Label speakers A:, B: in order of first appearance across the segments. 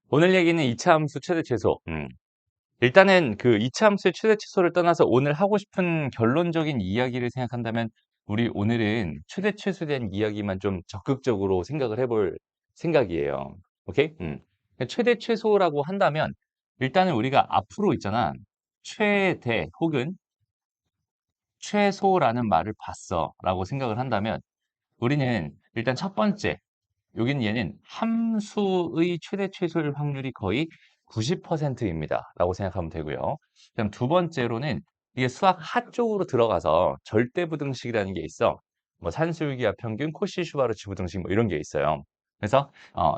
A: 오늘 얘기는 이차 함수 최대 최소. 일단은 그 이차 함수의 최대 최소를 떠나서 오늘 하고 싶은 결론적인 이야기를 생각한다면 우리 오늘은 최대 최소에 대한 이야기만 좀 적극적으로 생각을 해볼 생각이에요. 오케이? 최대 최소라고 한다면 일단은 우리가 앞으로 있잖아. 최대 혹은 최소라는 말을 봤어 라고 생각을 한다면 우리는 일단 첫 번째 여기는 얘는 함수의 최대 최소일 확률이 거의 90%입니다. 라고 생각하면 되고요. 그다음 두 번째로는 이게 수학 하 쪽으로 들어가서 절대부등식이라는 게 있어. 뭐 산술기하 평균, 코시 슈바르츠 부등식 뭐 이런 게 있어요. 그래서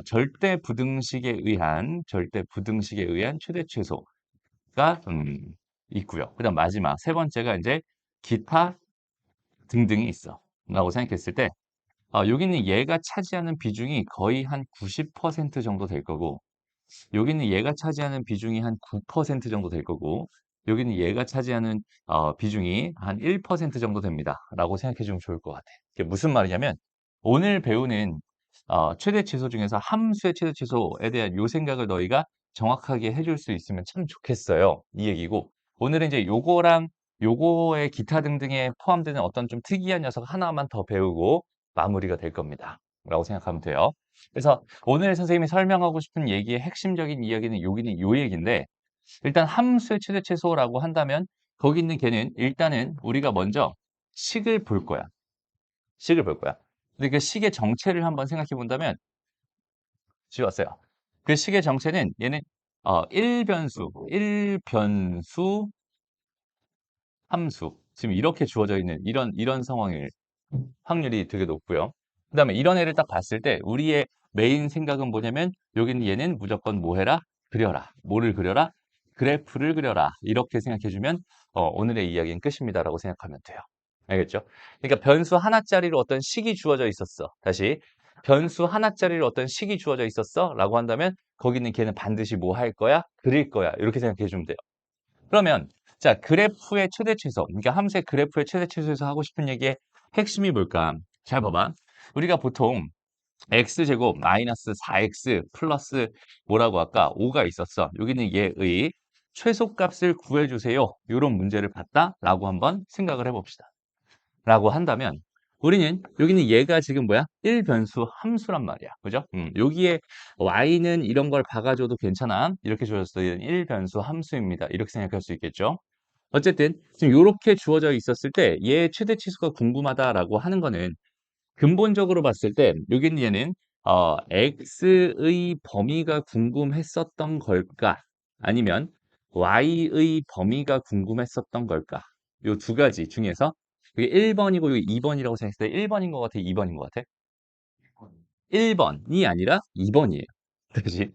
A: 절대부등식에 의한 최대 최소가 있고요. 그다음 마지막 세 번째가 이제 기타 등등이 있어. 라고 생각했을 때 여기는 얘가 차지하는 비중이 거의 한 90% 정도 될 거고, 여기는 얘가 차지하는 비중이 한 9% 정도 될 거고, 여기는 얘가 차지하는 비중이 한 1% 정도 됩니다. 라고 생각해 주면 좋을 것 같아. 이게 무슨 말이냐면, 오늘 배우는 최대 치수 중에서 함수의 최대 치수에 대한 요 생각을 너희가 정확하게 해줄 수 있으면 참 좋겠어요. 이 얘기고, 오늘은 이제 요거랑 요거의 기타 등등에 포함되는 어떤 좀 특이한 녀석 하나만 더 배우고 마무리가 될 겁니다. 라고 생각하면 돼요. 그래서 오늘 선생님이 설명하고 싶은 얘기의 핵심적인 이야기는 여기는 요 얘기인데 일단 함수의 최대 최소라고 한다면 거기 있는 걔는 일단은 우리가 먼저 식을 볼 거야. 식을 볼 거야. 근데 그 식의 정체를 한번 생각해 본다면 지웠어요. 그 식의 정체는 얘는 1변수 함수 지금 이렇게 주어져 있는 이런 상황일 확률이 되게 높고요. 그다음에 이런 애를 딱 봤을 때 우리의 메인 생각은 뭐냐면 여기는 얘는 무조건 뭐 해라? 그려라. 뭐를 그려라? 그래프를 그려라. 이렇게 생각해주면 오늘의 이야기는 끝입니다라고 생각하면 돼요. 알겠죠? 그러니까 변수 하나짜리로 어떤 식이 주어져 있었어. 다시 변수 하나짜리로 어떤 식이 주어져 있었어? 라고 한다면 거기는 걔는 반드시 뭐 할 거야? 그릴 거야. 이렇게 생각해주면 돼요. 그러면 자 그래프의 최대 최소 그러니까 함수의 그래프의 최대 최소에서 하고 싶은 얘기의 핵심이 뭘까? 잘 봐봐. 우리가 보통 x제곱 마이너스 4x 플러스 뭐라고 할까? 5가 있었어. 여기는 얘의 최소값을 구해주세요. 이런 문제를 봤다라고 한번 생각을 해봅시다. 라고 한다면 우리는 여기는 얘가 지금 뭐야? 1변수 함수란 말이야. 그죠? 여기에 y는 이런 걸 박아줘도 괜찮아. 이렇게 주어졌어. 얘는 1변수 함수입니다. 이렇게 생각할 수 있겠죠? 어쨌든 지금 이렇게 주어져 있었을 때 얘의 최대 치수가 궁금하다라고 하는 거는 근본적으로 봤을 때 여기는 얘는 x의 범위가 궁금했었던 걸까? 아니면 y의 범위가 궁금했었던 걸까? 요 두 가지 중에서 이게 1번이고 이게 2번이라고 생각했을 때 1번인 것 같아, 2번인 것 같아? 1번이 아니라 2번이에요. 그지?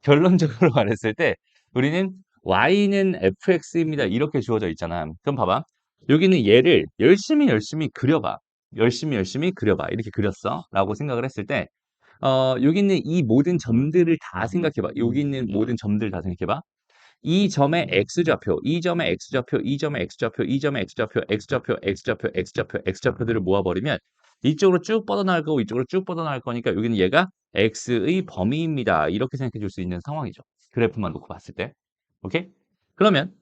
A: 결론적으로 말했을 때 우리는 y는 fx입니다. 이렇게 주어져 있잖아. 그럼 봐봐. 여기는 얘를 열심히 그려봐. 열심히 그려봐. 이렇게 그렸어. 라고 생각을 했을 때 여기 있는 이 모든 점들을 다 생각해봐. 여기 있는 모든 점들 다 생각해봐. 이 점의 x좌표, 이 점의 x좌표, 이 점의 x좌표, 이 점의 x좌표, x좌표, x좌표, x좌표, x좌표들을 모아버리면 이쪽으로 쭉 뻗어나갈 거고 이쪽으로 쭉 뻗어나갈 거니까 여기는 얘가 x의 범위입니다. 이렇게 생각해 줄 수 있는 상황이죠. 그래프만 놓고 봤을 때. 오케이? 그러면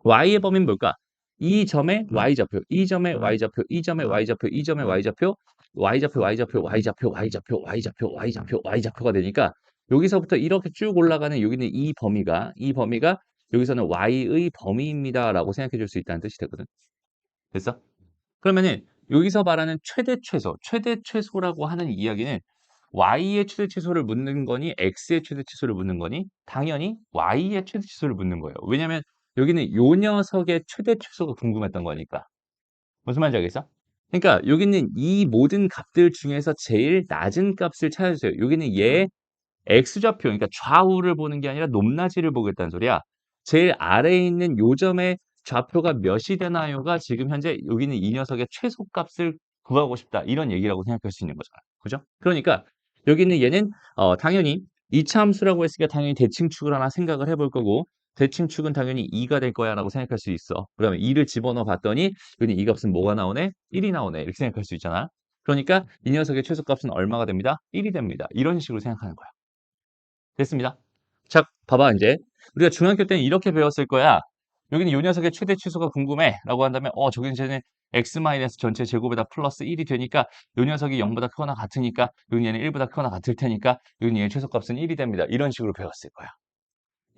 A: y의 범위는 뭘까? 이 점의 y좌표, 이 점의 y좌표, 이 점의 y좌표, 이 점의 y좌표, y좌표, y좌표, y좌표, y좌표, y좌표, y좌표, y좌표가 되니까 여기서부터 이렇게 쭉 올라가는 여기는 이 범위가 여기서는 y의 범위입니다라고 생각해 줄 수 있다는 뜻이 되거든. 됐어? 그러면은 여기서 말하는 최대 최소, 최대 최소라고 하는 이야기는 y의 최대 최소를 묻는 거니 x의 최대 최소를 묻는 거니 당연히 y의 최대 최소를 묻는 거예요. 왜냐면 여기는 요 녀석의 최대 최소가 궁금했던 거니까. 무슨 말인지 알겠어? 그러니까 여기는 이 모든 값들 중에서 제일 낮은 값을 찾아주세요. 여기는 얘 X좌표, 그러니까 좌우를 보는 게 아니라 높낮이를 보겠다는 소리야. 제일 아래에 있는 요점의 좌표가 몇이 되나요가 지금 현재 여기는 이 녀석의 최소값을 구하고 싶다. 이런 얘기라고 생각할 수 있는 거잖아. 그죠? 그러니까 여기는 얘는 당연히 이차 함수라고 했으니까 당연히 대칭축을 하나 생각을 해볼 거고 대칭축은 당연히 2가 될 거야 라고 생각할 수 있어. 그러면 2를 집어넣어 봤더니 여기 이 값은 뭐가 나오네? 1이 나오네. 이렇게 생각할 수 있잖아. 그러니까 이 녀석의 최소값은 얼마가 됩니다? 1이 됩니다. 이런 식으로 생각하는 거야. 됐습니다. 자, 봐봐, 이제. 우리가 중학교 때는 이렇게 배웠을 거야. 여기는 요 녀석의 최대 치수가 궁금해. 라고 한다면, 저기는 쟤는 x 마이너스 전체 제곱에다 플러스 1이 되니까, 요 녀석이 0보다 크거나 같으니까, 여기 얘는 1보다 크거나 같을 테니까, 여기 얘의 최소값은 1이 됩니다. 이런 식으로 배웠을 거야.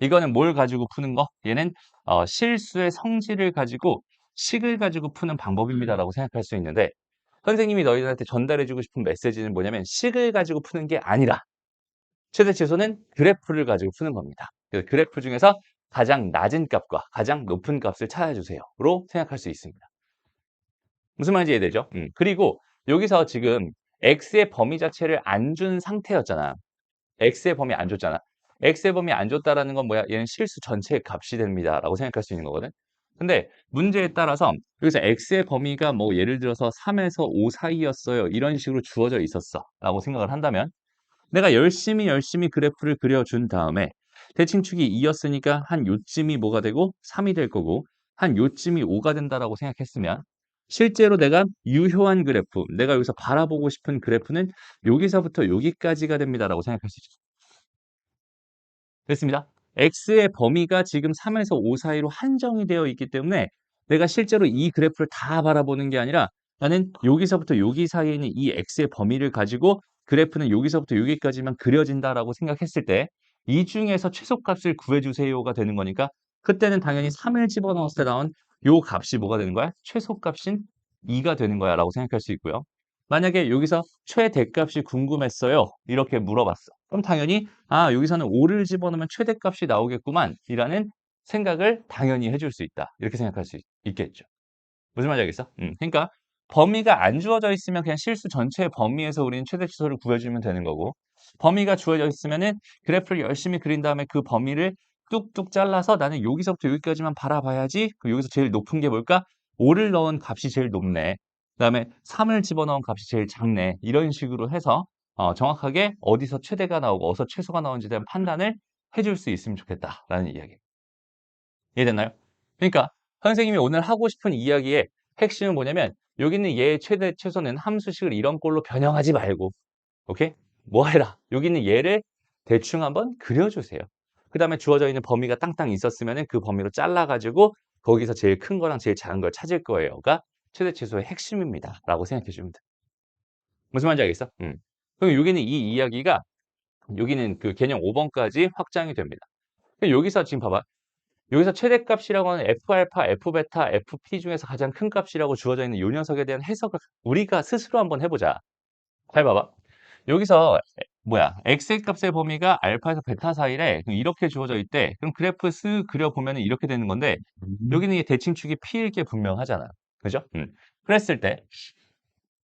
A: 이거는 뭘 가지고 푸는 거? 얘는 실수의 성질을 가지고 식을 가지고 푸는 방법입니다라고 생각할 수 있는데 선생님이 너희들한테 전달해주고 싶은 메시지는 뭐냐면 식을 가지고 푸는 게 아니라 최대치수는 그래프를 가지고 푸는 겁니다. 그래서 그래프 중에서 가장 낮은 값과 가장 높은 값을 찾아주세요로 생각할 수 있습니다. 무슨 말인지 이해되죠? 그리고 여기서 지금 x의 범위 자체를 안 준 상태였잖아. x의 범위 안 줬잖아. x의 범위 안 줬다라는 건 뭐야? 얘는 실수 전체의 값이 됩니다라고 생각할 수 있는 거거든. 근데 문제에 따라서 여기서 x의 범위가 뭐 예를 들어서 3에서 5 사이였어요. 이런 식으로 주어져 있었어라고 생각을 한다면 내가 열심히 그래프를 그려준 다음에 대칭축이 2였으니까 한 요쯤이 뭐가 되고 3이 될 거고 한 요쯤이 5가 된다라고 생각했으면 실제로 내가 유효한 그래프, 내가 여기서 바라보고 싶은 그래프는 여기서부터 여기까지가 됩니다라고 생각할 수 있죠. 됐습니다. x의 범위가 지금 3에서 5 사이로 한정이 되어 있기 때문에 내가 실제로 이 그래프를 다 바라보는 게 아니라 나는 여기서부터 여기 사이에 있는 이 x의 범위를 가지고 그래프는 여기서부터 여기까지만 그려진다라고 생각했을 때 이 중에서 최소값을 구해주세요가 되는 거니까 그때는 당연히 3을 집어넣었을 때 나온 요 값이 뭐가 되는 거야? 최소값인 2가 되는 거야 라고 생각할 수 있고요. 만약에 여기서 최대값이 궁금했어요. 이렇게 물어봤어. 그럼 당연히 여기서는 5를 집어넣으면 최대값이 나오겠구만 이라는 생각을 당연히 해줄 수 있다. 이렇게 생각할 수 있겠죠. 무슨 말인지 알겠어? 그러니까 범위가 안 주어져 있으면 그냥 실수 전체의 범위에서 우리는 최대 치수를 구해주면 되는 거고 범위가 주어져 있으면은 그래프를 열심히 그린 다음에 그 범위를 뚝뚝 잘라서 나는 여기서부터 여기까지만 바라봐야지. 여기서 제일 높은 게 뭘까? 5를 넣은 값이 제일 높네. 그다음에 3을 집어넣은 값이 제일 작네. 이런 식으로 해서 정확하게 어디서 최대가 나오고 어디서 최소가 나오는지에 대한 판단을 해줄 수 있으면 좋겠다라는 이야기. 이해됐나요? 그러니까 선생님이 오늘 하고 싶은 이야기의 핵심은 뭐냐면 여기는 얘의 최대 최소는 함수식을 이런 꼴로 변형하지 말고 오케이? 뭐 해라. 여기는 얘를 대충 한번 그려주세요. 그 다음에 주어져 있는 범위가 땅땅 있었으면 그 범위로 잘라가지고 거기서 제일 큰 거랑 제일 작은 걸 찾을 거예요가 최대 최소의 핵심입니다. 라고 생각해 주면 돼. 무슨 말인지 알겠어? 그럼 여기는 이 이야기가 여기는 그 개념 5번까지 확장이 됩니다. 여기서 지금 봐봐. 여기서 최대값이라고 하는 F알파, F베타, FP 중에서 가장 큰 값이라고 주어져 있는 이 녀석에 대한 해석을 우리가 스스로 한번 해보자. 잘 봐봐. 여기서 x의 값의 범위가 알파에서 베타 사이래. 그럼 이렇게 주어져 있대. 그럼 그래프 쓱 그려보면 이렇게 되는 건데 여기는 이 대칭축이 P일 게 분명하잖아. 그죠? 그랬을 때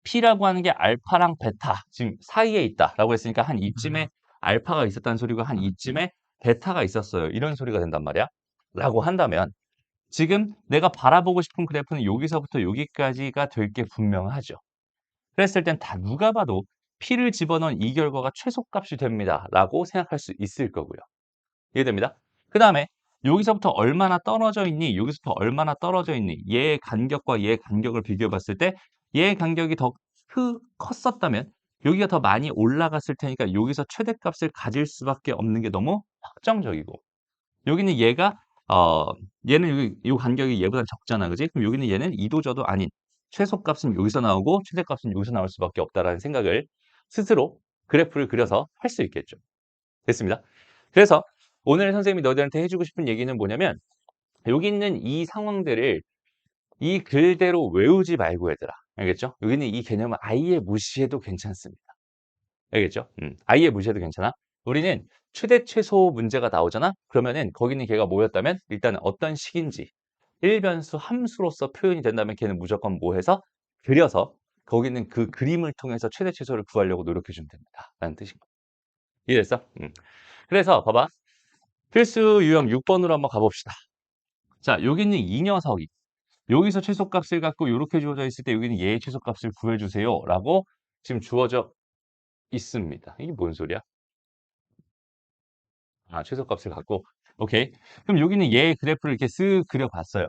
A: P라고 하는 게 알파랑 베타 지금 사이에 있다라고 했으니까 한 이쯤에 알파가 있었다는 소리고 한 이쯤에 베타가 있었어요. 이런 소리가 된단 말이야. 라고 한다면 지금 내가 바라보고 싶은 그래프는 여기서부터 여기까지가 될 게 분명하죠. 그랬을 땐 다 누가 봐도 P를 집어넣은 이 결과가 최소값이 됩니다. 라고 생각할 수 있을 거고요. 이해됩니다? 그 다음에 여기서부터 얼마나 떨어져 있니? 여기서부터 얼마나 떨어져 있니? 얘의 간격과 얘의 간격을 비교해 봤을 때 얘의 간격이 더 컸었다면 여기가 더 많이 올라갔을 테니까 여기서 최대값을 가질 수밖에 없는 게 너무 확정적이고 여기는 얘가 얘는 여기 이 간격이 얘보다 적잖아. 그지? 그럼 여기는 얘는 이도저도 아닌 최소값은 여기서 나오고 최대값은 여기서 나올 수밖에 없다라는 생각을 스스로 그래프를 그려서 할 수 있겠죠. 됐습니다. 그래서 오늘 선생님이 너희들한테 해주고 싶은 얘기는 뭐냐면 여기 있는 이 상황들을 이 글대로 외우지 말고 얘들아. 알겠죠? 여기는 이 개념을 아예 무시해도 괜찮습니다. 알겠죠? 아예 무시해도 괜찮아. 우리는 최대 최소 문제가 나오잖아? 그러면은 거기는 걔가 뭐였다면 일단 어떤 식인지 일변수 함수로서 표현이 된다면 걔는 무조건 뭐 해서 그려서 거기는 그 그림을 통해서 최대 최소를 구하려고 노력해 주면 됩니다. 라는 뜻인 거야. 이해됐어? 그래서 봐봐. 필수 유형 6번으로 한번 가봅시다. 자, 여기 있는 이 녀석이 여기서 최소값을 갖고 이렇게 주어져 있을 때 여기는 얘의 최소값을 구해주세요. 라고 지금 주어져 있습니다. 이게 뭔 소리야? 최소값을 갖고. 오케이. 그럼 여기는 얘의 그래프를 이렇게 쓱 그려봤어요.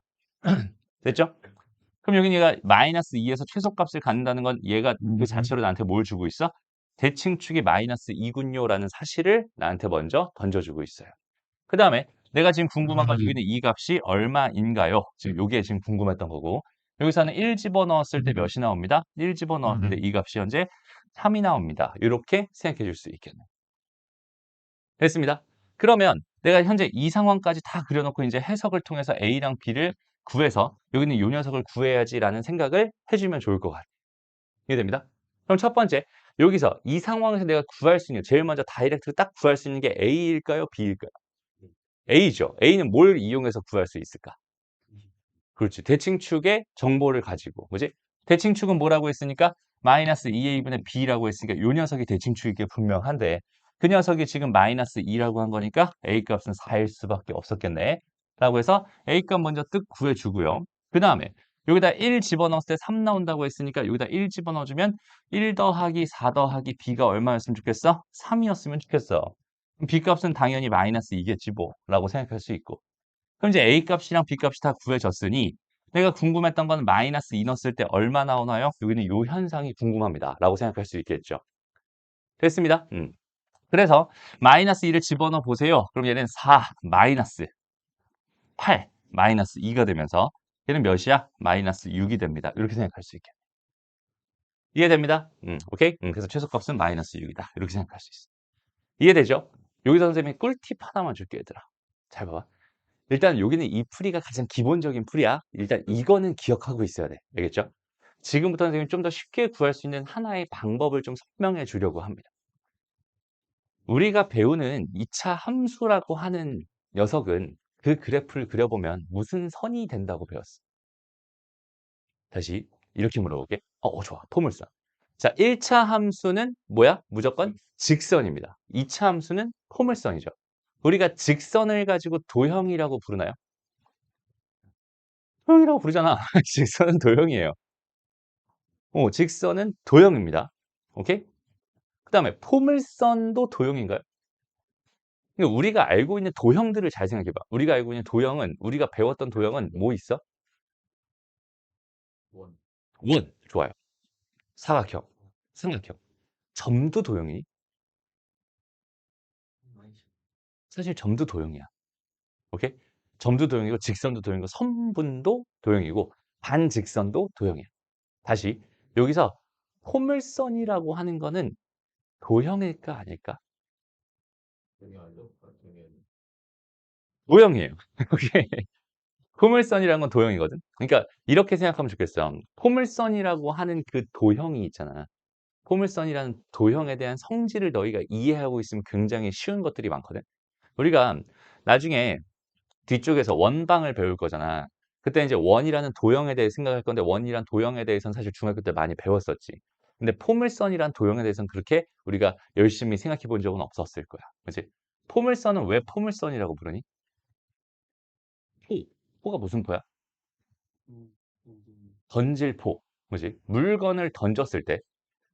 A: 됐죠? 그럼 여기는 얘가 마이너스 2에서 최소값을 갖는다는 건 얘가 그 자체로 나한테 뭘 주고 있어? 대칭축이 마이너스 2군요라는 사실을 나한테 먼저 던져주고 있어요. 그 다음에 내가 지금 궁금한 건 여기는 이 값이 얼마인가요? 지금 요게 지금 궁금했던 거고 여기서는 1 집어넣었을 때 몇이 나옵니다. 1 집어넣었을 때 이 값이 현재 3이 나옵니다. 이렇게 생각해 줄 수 있겠네요. 됐습니다. 그러면 내가 현재 이 상황까지 다 그려놓고 이제 해석을 통해서 A랑 B를 구해서 여기는 요 녀석을 구해야지라는 생각을 해주면 좋을 것 같아요. 이해됩니다? 그럼 첫 번째, 여기서 이 상황에서 내가 구할 수 있는 제일 먼저 다이렉트로 딱 구할 수 있는 게 A일까요? B일까요? A죠. A는 뭘 이용해서 구할 수 있을까? 그렇지. 대칭축의 정보를 가지고. 뭐지? 대칭축은 뭐라고 했으니까? 마이너스 2a분의 b라고 했으니까 요 녀석이 대칭축이 게 분명한데 그 녀석이 지금 마이너스 2라고 한 거니까 a 값은 4일 수밖에 없었겠네. 라고 해서 a 값 먼저 뜻 구해주고요. 그 다음에 여기다 1 집어넣었을 때 3 나온다고 했으니까 여기다 1 집어넣어주면 1 더하기 4 더하기 b가 얼마였으면 좋겠어? 3이었으면 좋겠어. 그럼 b 값은 당연히 마이너스 2겠지 뭐. 라고 생각할 수 있고. 그럼 이제 A 값이랑 B 값이 다 구해졌으니 내가 궁금했던 건 마이너스 2 넣었을 때 얼마 나오나요? 여기는 요 현상이 궁금합니다. 라고 생각할 수 있겠죠. 됐습니다. 그래서 마이너스 2를 집어넣어 보세요. 그럼 얘는 4 마이너스 8 마이너스 2가 되면서 얘는 몇이야? 마이너스 6이 됩니다. 이렇게 생각할 수 있겠네. 이해됩니다? 오케이? 그래서 최소값은 마이너스 6이다. 이렇게 생각할 수 있어. 이해되죠? 여기서 선생님이 꿀팁 하나만 줄게 얘들아. 잘 봐봐. 일단 여기는 이 풀이가 가장 기본적인 풀이야. 일단 이거는 기억하고 있어야 돼. 알겠죠? 지금부터 선생님이 좀 더 쉽게 구할 수 있는 하나의 방법을 좀 설명해 주려고 합니다. 우리가 배우는 2차 함수라고 하는 녀석은 그 그래프를 그려보면 무슨 선이 된다고 배웠어? 다시 이렇게 물어볼게. 좋아. 포물선. 자, 1차 함수는 뭐야? 무조건 직선입니다. 2차 함수는 포물선이죠. 우리가 직선을 가지고 도형이라고 부르나요? 도형이라고 부르잖아. 직선은 도형이에요. 직선은 도형입니다. 오케이? 그 다음에 포물선도 도형인가요? 그러니까 우리가 알고 있는 도형들을 잘 생각해봐. 우리가 알고 있는 도형은, 우리가 배웠던 도형은 뭐 있어? 원. 좋아요. 사각형. 삼각형. 점도 도형이? 사실 점도 도형이야. 오케이? 점도 도형이고, 직선도 도형이고, 선분도 도형이고, 반직선도 도형이야. 다시, 여기서 포물선이라고 하는 거는 도형일까, 아닐까? 도형이에요. 오케이. 포물선이라는 건 도형이거든. 그러니까 이렇게 생각하면 좋겠어. 포물선이라고 하는 그 도형이 있잖아. 포물선이라는 도형에 대한 성질을 너희가 이해하고 있으면 굉장히 쉬운 것들이 많거든. 우리가 나중에 뒤쪽에서 원방을 배울 거잖아. 그때 이제 원이라는 도형에 대해 생각할 건데 원이란 도형에 대해서는 사실 중학교 때 많이 배웠었지. 근데 포물선이란 도형에 대해서는 그렇게 우리가 열심히 생각해 본 적은 없었을 거야. 그치? 포물선은 왜 포물선이라고 부르니? 포. 포가 무슨 포야? 던질 포. 뭐지? 물건을 던졌을 때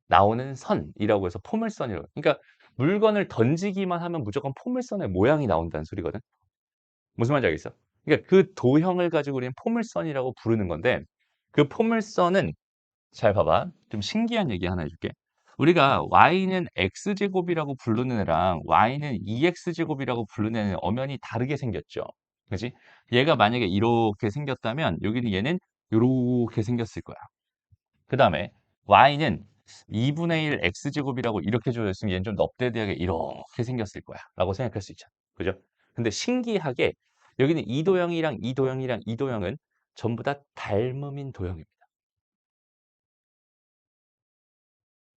A: 나오는 선이라고 해서 포물선이라고. 그러니까 물건을 던지기만 하면 무조건 포물선의 모양이 나온다는 소리거든. 무슨 말인지 알겠어? 그러니까 그 도형을 가지고 우리는 포물선이라고 부르는 건데 그 포물선은 잘 봐봐. 좀 신기한 얘기 하나 해줄게. 우리가 y는 x제곱이라고 부르는 애랑 y는 2x제곱이라고 부르는 애는 엄연히 다르게 생겼죠. 그지? 얘가 만약에 이렇게 생겼다면 여기는 얘는 이렇게 생겼을 거야. 그 다음에 y는 2분의 1 x제곱이라고 이렇게 줘졌으면 얘는 좀 넙대대하게 이렇게 생겼을 거야 라고 생각할 수 있잖아. 그죠? 근데 신기하게 여기는 이 도형이랑 이 도형이랑 이 도형은 전부 다 닮음인 도형입니다.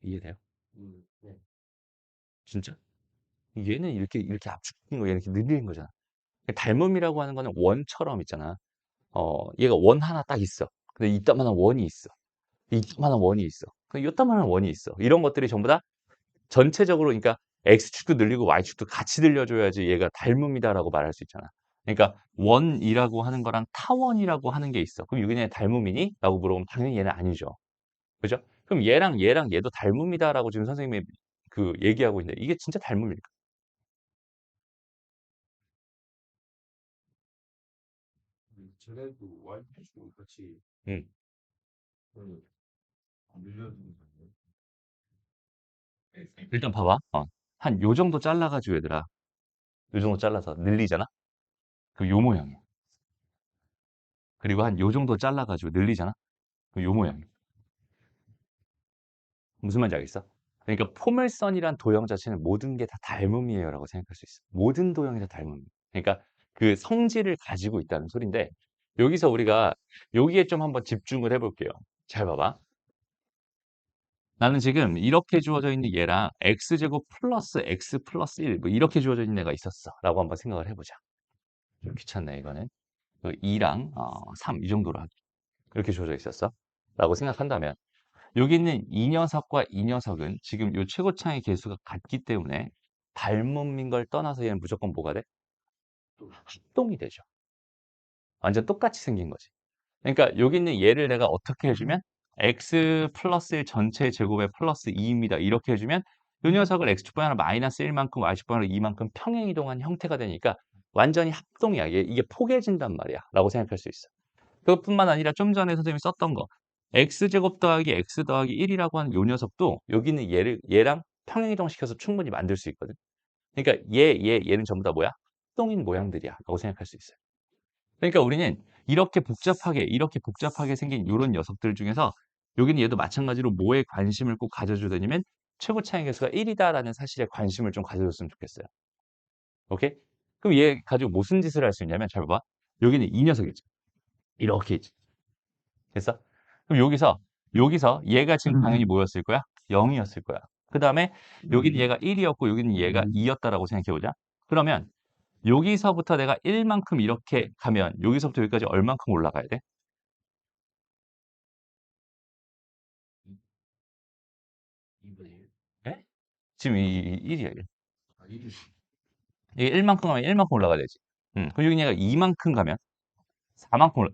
A: 이해돼요? 네. 진짜? 얘는 이렇게 압축된 거, 얘는 이렇게 늘린 거잖아. 닮음이라고 하는 거는 원처럼 있잖아. 얘가 원 하나 딱 있어. 근데 이따만한 원이 있어. 이따만한 원이 있어. 이따만한 원이 있어. 이런 것들이 전부 다 전체적으로 그러니까 X축도 늘리고 Y축도 같이 늘려줘야지 얘가 닮음이다라고 말할 수 있잖아. 그러니까 원이라고 하는 거랑 타원이라고 하는 게 있어. 그럼 여기는 닮음이니? 라고 물어보면 당연히 얘는 아니죠. 그죠? 그럼 얘랑 얘도 닮음이다라고 지금 선생님이 그 얘기하고 있는데 이게 진짜 닮음일까?
B: 쟤네도 와이프도 같이
A: 응.
B: 늘려주는 거예요.
A: 일단 봐봐. 한 요 정도 잘라가지고 얘들아. 요 정도 잘라서 늘리잖아? 그럼 요 모양이야. 그리고 한 요 정도 잘라가지고 늘리잖아? 그럼 요 모양이야. 무슨 말인지 알겠어? 그러니까 포물선이란 도형 자체는 모든 게 다 닮음이에요라고 생각할 수 있어. 모든 도형이 다 닮음이야. 그러니까 그 성질을 가지고 있다는 소린데 여기서 우리가 여기에 좀 한번 집중을 해볼게요. 잘 봐봐. 나는 지금 이렇게 주어져 있는 얘랑 x제곱 플러스 x 플러스 1 뭐 이렇게 주어져 있는 애가 있었어 라고 한번 생각을 해보자. 좀 귀찮네 이거는. 2랑 3 이 정도로 하기. 이렇게 주어져 있었어 라고 생각한다면 여기 있는 이 녀석과 이 녀석은 지금 요 최고차의 개수가 같기 때문에 닮음인 걸 떠나서 얘는 무조건 뭐가 돼? 합동이 되죠. 완전 똑같이 생긴 거지. 그러니까 여기 있는 얘를 내가 어떻게 해주면 x 플러스 1 전체 제곱에 플러스 2입니다. 이렇게 해주면 이 녀석을 x축분하나 마이너스 1만큼 y축분하나 2만큼 평행이동한 형태가 되니까 완전히 합동이야. 이게 포개진단 말이야. 라고 생각할 수 있어. 그것뿐만 아니라 좀 전에 선생님이 썼던 거 x제곱 더하기 x 더하기 1이라고 하는 요 녀석도 여기 있는 얘랑 평행이동시켜서 충분히 만들 수 있거든. 그러니까 얘는 전부 다 뭐야? 합동인 모양들이야. 라고 생각할 수 있어요. 그러니까 우리는 이렇게 복잡하게 생긴 이런 녀석들 중에서 여기는 얘도 마찬가지로 뭐에 관심을 꼭 가져줘야 되냐면 최고 차이 계수가 1이다라는 사실에 관심을 좀 가져줬으면 좋겠어요. 오케이? 그럼 얘 가지고 무슨 짓을 할 수 있냐면 잘 봐봐. 여기는 이 녀석이지. 이렇게 있지. 됐어? 그럼 여기서 얘가 지금 당연히 뭐였을 거야? 0이었을 거야. 그 다음에 여기는 얘가 1이었고 여기는 얘가 2였다라고 생각해보자. 그러면 여기서부터 내가 1만큼 이렇게 가면 여기서부터 여기까지 얼만큼 올라가야 돼? 예? 지금 이 1이야, 1. 이게 1만큼 가면 1만큼 올라가야 되지. 그럼 여기 얘가 2만큼 가면 4만큼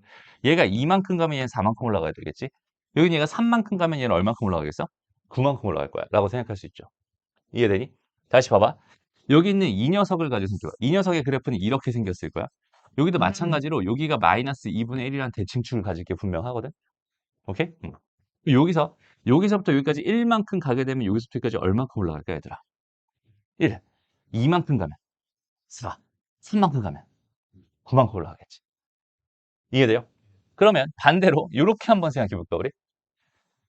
A: 얘가 2만큼 가면 얘는 4만큼 올라가야 되겠지? 여기 얘가 3만큼 가면 얘는 얼만큼 올라가겠어? 9만큼 올라갈 거야. 라고 생각할 수 있죠. 이해되니? 다시 봐봐. 여기 있는 이 녀석을 가지고 생각해봐. 이 녀석의 그래프는 이렇게 생겼을 거야. 여기도 마찬가지로 여기가 마이너스 2분의 1이라는 대칭축을 가질 게 분명하거든? 오케이? 여기서부터 여기까지 1만큼 가게 되면 여기서부터 여기까지 얼만큼 올라갈까, 얘들아? 1. 2만큼 가면 4. 3만큼 가면 9만큼 올라가겠지. 이해돼요? 그러면 반대로 이렇게 한번 생각해 볼까, 우리?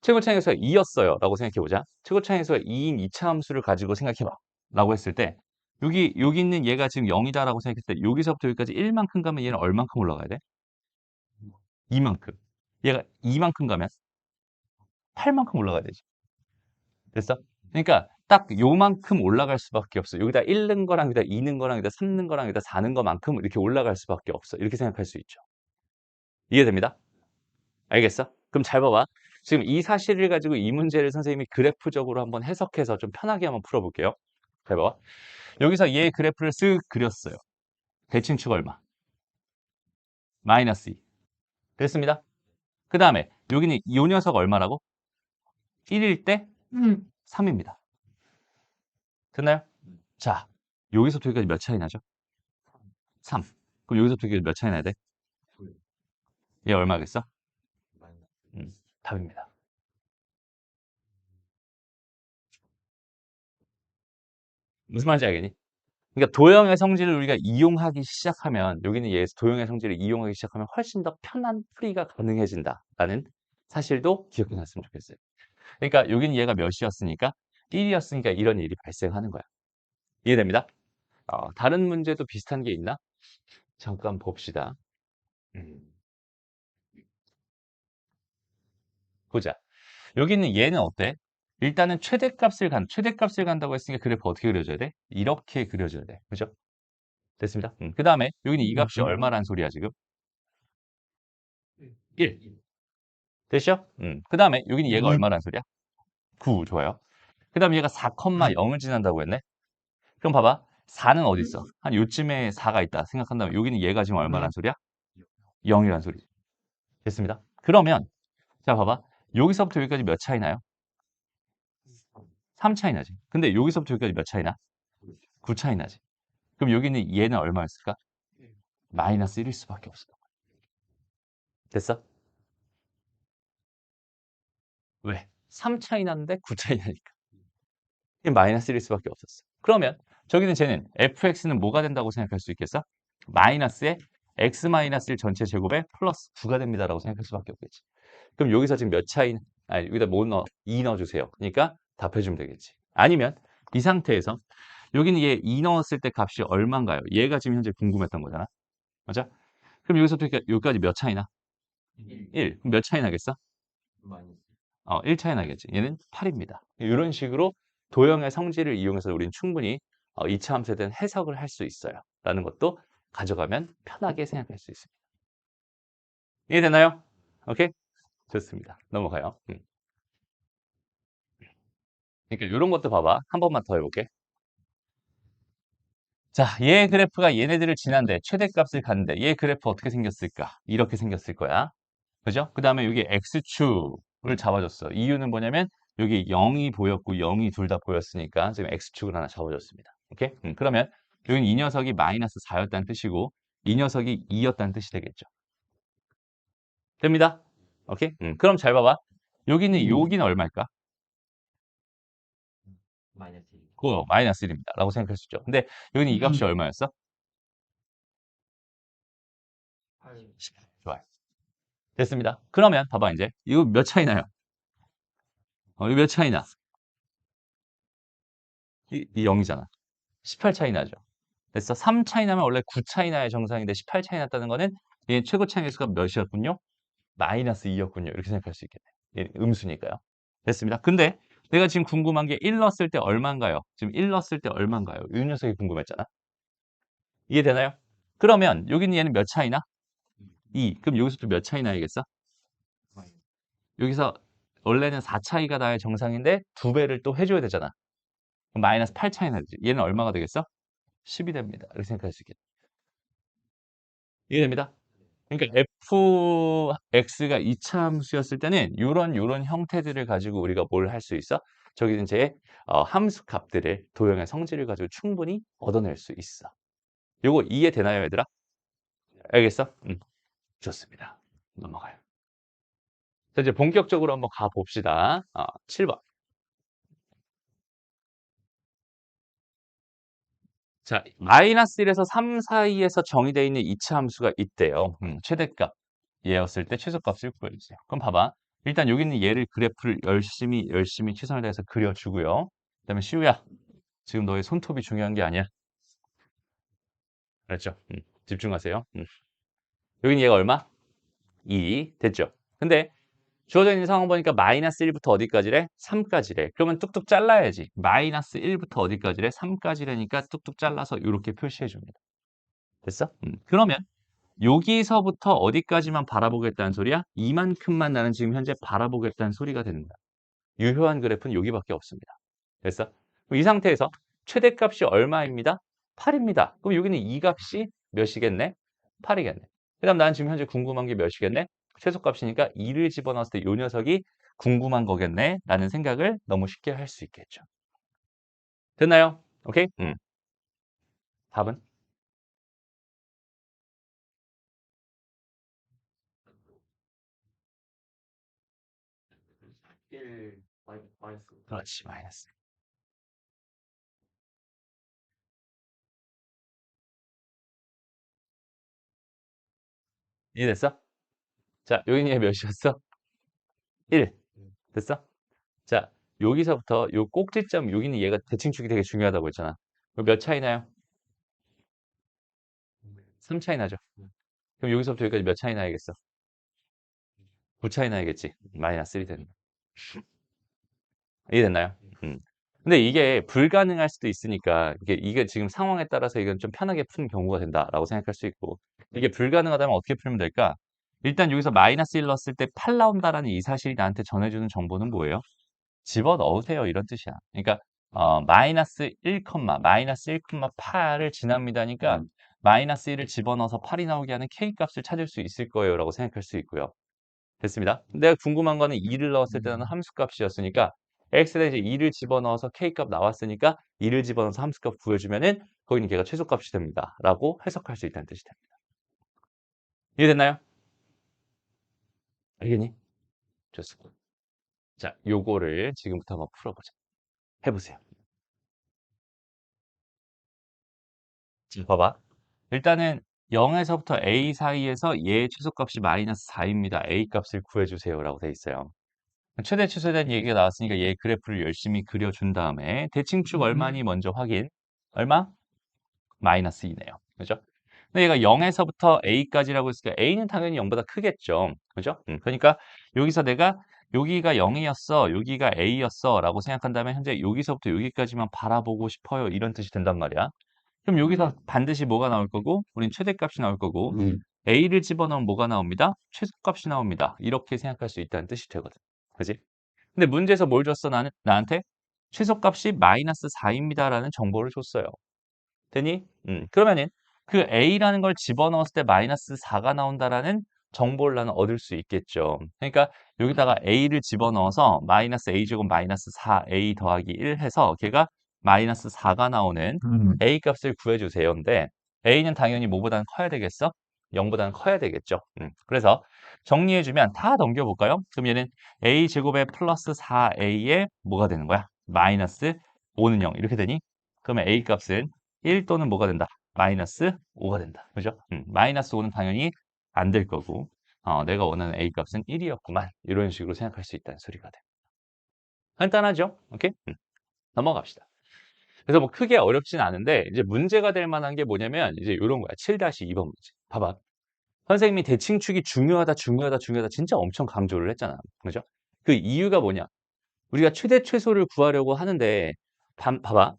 A: 최고차항계수가 2였어요. 라고 생각해 보자. 최고차항계수가 2인 2차 함수를 가지고 생각해 봐. 라고 했을 때 여기 있는 얘가 지금 0이다 라고 생각했을 때 여기서부터 여기까지 1만큼 가면 얘는 얼만큼 올라가야 돼? 2만큼. 얘가 2만큼 가면 8만큼 올라가야 되지. 됐어? 그러니까 딱 요만큼 올라갈 수밖에 없어. 여기다 1 는 거랑 여기다 2 는 거랑 여기다 3 는 거랑 여기다 4 는 거만큼 이렇게 올라갈 수밖에 없어. 이렇게 생각할 수 있죠. 이해됩니다? 알겠어? 그럼 잘 봐봐. 지금 이 사실을 가지고 이 문제를 선생님이 그래프적으로 한번 해석해서 좀 편하게 한번 풀어볼게요. 잘 봐봐. 여기서 얘 그래프를 쓱 그렸어요. 대칭축 얼마? 마이너스 2. 됐습니다. 그 다음에 여기는 이 녀석 얼마라고? 1일 때 3입니다. 됐나요? 자, 여기서부터 여기까지 몇 차이 나죠? 3. 그럼 여기서부터 여기까지 몇 차이 나야 돼? 얘 얼마겠어? 답입니다. 무슨 말인지 알겠니? 그러니까 도형의 성질을 우리가 이용하기 시작하면 여기는 얘 도형의 성질을 이용하기 시작하면 훨씬 더 편한 풀이가 가능해진다라는 사실도 기억해 놨으면 좋겠어요. 그러니까 여기는 얘가 몇이었으니까 1이었으니까 이런 일이 발생하는 거야. 이해됩니다? 다른 문제도 비슷한 게 있나? 잠깐 봅시다. 음, 보자. 여기 있는 얘는 어때? 일단은 최대값을 간다고 했으니까 그래프 어떻게 그려줘야 돼? 이렇게 그려줘야 돼. 그죠? 됐습니다. 그 다음에 여기는 이 값이 얼마란 소리야, 지금? 1. 됐죠? 그 다음에 여기는 얘가 얼마란 소리야? 9. 좋아요. 그 다음에 얘가 4,0을 지난다고 했네? 그럼 봐봐. 4는 어디 있어? 한 요쯤에 4가 있다 생각한다면 여기는 얘가 지금 얼마란 소리야? 0이란 소리지. 됐습니다. 그러면 자 봐봐. 여기서부터 여기까지 몇 차이 나요? 3 차이 나지. 근데 여기서부터 여기까지 몇 차이 나? 9 차이 나지. 그럼 여기는 얘는 얼마였을까? 마이너스 1일 수밖에 없어. 됐어? 왜? 3 차이 났는데 9 차이 나니까. 이 마이너스 1일 수밖에 없었어. 그러면 저기는 쟤는 fx는 뭐가 된다고 생각할 수 있겠어? 마이너스에 x 마이너스 1 전체 제곱에 플러스 9가 됩니다라고 생각할 수밖에 없겠지. 그럼 여기서 지금 몇 차이, 아니, 여기다 뭐 넣어? 2 넣어주세요. 그러니까 답해주면 되겠지. 아니면 이 상태에서 여기는 얘 2 넣었을 때 값이 얼마인가요? 얘가 지금 현재 궁금했던 거잖아. 맞아? 그럼 여기서부터 여기까지 몇 차이 나? 1. 그럼 몇 차이 나겠어? 1 차이 나겠지. 얘는 8입니다. 이런 식으로 도형의 성질을 이용해서 우리는 충분히 이차 함수에 대한 해석을 할 수 있어요. 라는 것도 가져가면 편하게 생각할 수 있습니다. 이해되나요? 오케이? 좋습니다. 넘어가요. 그러니까 이런 것도 봐봐. 한 번만 더 해볼게. 자, 얘 그래프가 얘네들을 지난데 최대값을 갔는데 얘 그래프 어떻게 생겼을까? 이렇게 생겼을 거야. 그죠? 그 다음에 여기 X축을 잡아줬어. 이유는 뭐냐면 여기 0이 보였고 0이 둘 다 보였으니까 지금 X축을 하나 잡아줬습니다. 오케이? 그러면 여기는 이 녀석이 마이너스 4였다는 뜻이고 이 녀석이 2였다는 뜻이 되겠죠. 됩니다? 오케이? 그럼 잘 봐봐. 여기는 얼마일까? 그거 마이너스 1입니다. 라고 생각할 수 있죠. 근데 여기는 이 값이 얼마였어? 18. 좋아요. 됐습니다. 그러면 봐봐 이제 이거 몇 차이 나요? 이거 몇 차이 나? 이 0이잖아. 18 차이 나죠. 됐어. 3 차이 나면 원래 9 차이 나야 정상인데 18 차이 났다는 거는 얘 최고 차이 수가 몇이었군요? 마이너스 2였군요. 이렇게 생각할 수 있겠네. 얘 음수니까요. 됐습니다. 근데 내가 지금 궁금한 게 1 넣었을 때 얼마인가요? 지금 1 넣었을 때 얼마인가요? 이 녀석이 궁금했잖아. 이해되나요? 그러면 여기는 얘는 몇 차이 나? 2. 그럼 여기서 또 몇 차이 나야겠어? 여기서 원래는 4 차이가 나야 정상인데 2배를 또 해줘야 되잖아. 그럼 마이너스 8 차이 나지. 얘는 얼마가 되겠어? 10이 됩니다. 이렇게 생각할 수 있겠네. 이해됩니다? 그러니까 fx가 이차 함수였을 때는 요런 형태들을 가지고 우리가 뭘 할 수 있어? 저기 이제 함수 값들을 도형의 성질을 가지고 충분히 얻어낼 수 있어. 요거 이해되나요, 얘들아? 알겠어? 좋습니다. 넘어가요. 자, 이제 본격적으로 한번 가봅시다. 7번. 자, 마이너스 1에서 3 사이에서 정의되어 있는 이차 함수가 있대요. 최대값 얘였을 때 최소값을 구해주세요. 그럼 봐봐. 일단 여기 있는 얘를 그래프를 열심히 최선을 다해서 그려주고요. 그다음에 시우야, 지금 너의 손톱이 중요한 게 아니야. 알았죠? 집중하세요. 여기는 얘가 얼마? 2 됐죠? 근데 주어져 있는 상황 보니까 마이너스 1부터 어디까지래? 3까지래. 그러면 뚝뚝 잘라야지. 마이너스 1부터 어디까지래? 3까지래니까 뚝뚝 잘라서 이렇게 표시해 줍니다. 됐어? 그러면 여기서부터 어디까지만 바라보겠다는 소리야? 이만큼만 나는 지금 현재 바라보겠다는 소리가 된다. 유효한 그래프는 여기밖에 없습니다. 됐어? 그럼 이 상태에서 최대값이 얼마입니다? 8입니다. 그럼 여기는 이 값이 몇이겠네? 8이겠네. 그 다음 난 지금 현재 궁금한 게 몇이겠네? 최소값이니까 2를 집어넣었을 때 이 녀석이 궁금한 거겠네? 라는 생각을 너무 쉽게 할 수 있겠죠. 됐나요? 오케이? 답은? 그렇지, 마이너스. 이해됐어? 자, 여기는 얘 몇이었어? 1. 됐어? 자, 여기서부터 요 꼭지점, 여기는 얘가 대칭축이 되게 중요하다고 했잖아. 그럼 몇 차이 나요? 3 차이 나죠. 그럼 여기서부터 여기까지 몇 차이 나야겠어? 9 차이 나야겠지. 마이너스 1이 되는 거. 이해됐나요? 근데 이게 불가능할 수도 있으니까 이게 지금 상황에 따라서 이건 좀 편하게 푸는 경우가 된다라고 생각할 수 있고 이게 불가능하다면 어떻게 풀면 될까? 일단 여기서 마이너스 1 넣었을 때 8 나온다라는 이 사실이 나한테 전해주는 정보는 뭐예요? 집어넣으세요 이런 뜻이야. 그러니까 마이너스 1, 마이너스 1,8을 지납니다니까 마이너스 1을 집어넣어서 8이 나오게 하는 K값을 찾을 수 있을 거예요 라고 생각할 수 있고요. 됐습니다. 내가 궁금한 거는 2를 넣었을 때는 함수값이었으니까 x에 이제 2를 집어넣어서 K값 나왔으니까 2를 집어넣어서 함수값 구해주면은 거기는 걔가 최소값이 됩니다. 라고 해석할 수 있다는 뜻이 됩니다. 이해됐나요? 알겠니? 좋습니다. 자, 요거를 지금부터 한번 풀어보자. 해보세요. 자, 봐봐. 일단은 0에서부터 a 사이에서 얘의 최소값이 마이너스 4입니다. a 값을 구해주세요. 라고 돼 있어요. 최대 최소에 대한 얘기가 나왔으니까 얘 그래프를 열심히 그려준 다음에 대칭축 얼마니 먼저 확인. 얼마? 마이너스 2네요. 그죠? 근데 얘가 0에서부터 a까지라고 했으니까 a는 당연히 0보다 크겠죠. 그죠? 그러니까 여기서 내가 여기가 0이었어, 여기가 a였어 라고 생각한다면 현재 여기서부터 여기까지만 바라보고 싶어요. 이런 뜻이 된단 말이야. 그럼 여기서 반드시 뭐가 나올 거고, 우린 최대값이 나올 거고, a를 집어넣으면 뭐가 나옵니다? 최소값이 나옵니다. 이렇게 생각할 수 있다는 뜻이 되거든. 그지? 근데 문제에서 뭘 줬어, 나한테? 최소값이 마이너스 4입니다라는 정보를 줬어요. 되니? 그러면은 그 a라는 걸 집어넣었을 때 마이너스 4가 나온다라는 정보를 나는 얻을 수 있겠죠. 그러니까 여기다가 a를 집어넣어서 마이너스 a제곱 마이너스 4a 더하기 1 해서 걔가 마이너스 4가 나오는 a 값을 구해주세요인데 a는 당연히 뭐보다는 커야 되겠어? 0보다는 커야 되겠죠. 그래서 정리해주면 다 넘겨볼까요? 그럼 얘는 a제곱에 플러스 4a에 뭐가 되는 거야? 마이너스 5는 0 이렇게 되니? 그러면 a 값은 1 또는 뭐가 된다? 마이너스 5가 된다. 그죠? 마이너스 5는 당연히 안 될 거고, 내가 원하는 A 값은 1이었구만. 이런 식으로 생각할 수 있다는 소리가 돼. 간단하죠? 오케이? 넘어갑시다. 그래서 뭐 크게 어렵진 않은데, 이제 문제가 될 만한 게 뭐냐면, 이제 이런 거야. 7-2번 문제. 봐봐. 선생님이 대칭축이 중요하다, 중요하다, 중요하다 진짜 엄청 강조를 했잖아. 그죠? 그 이유가 뭐냐? 우리가 최대 최소를 구하려고 하는데, 봐봐.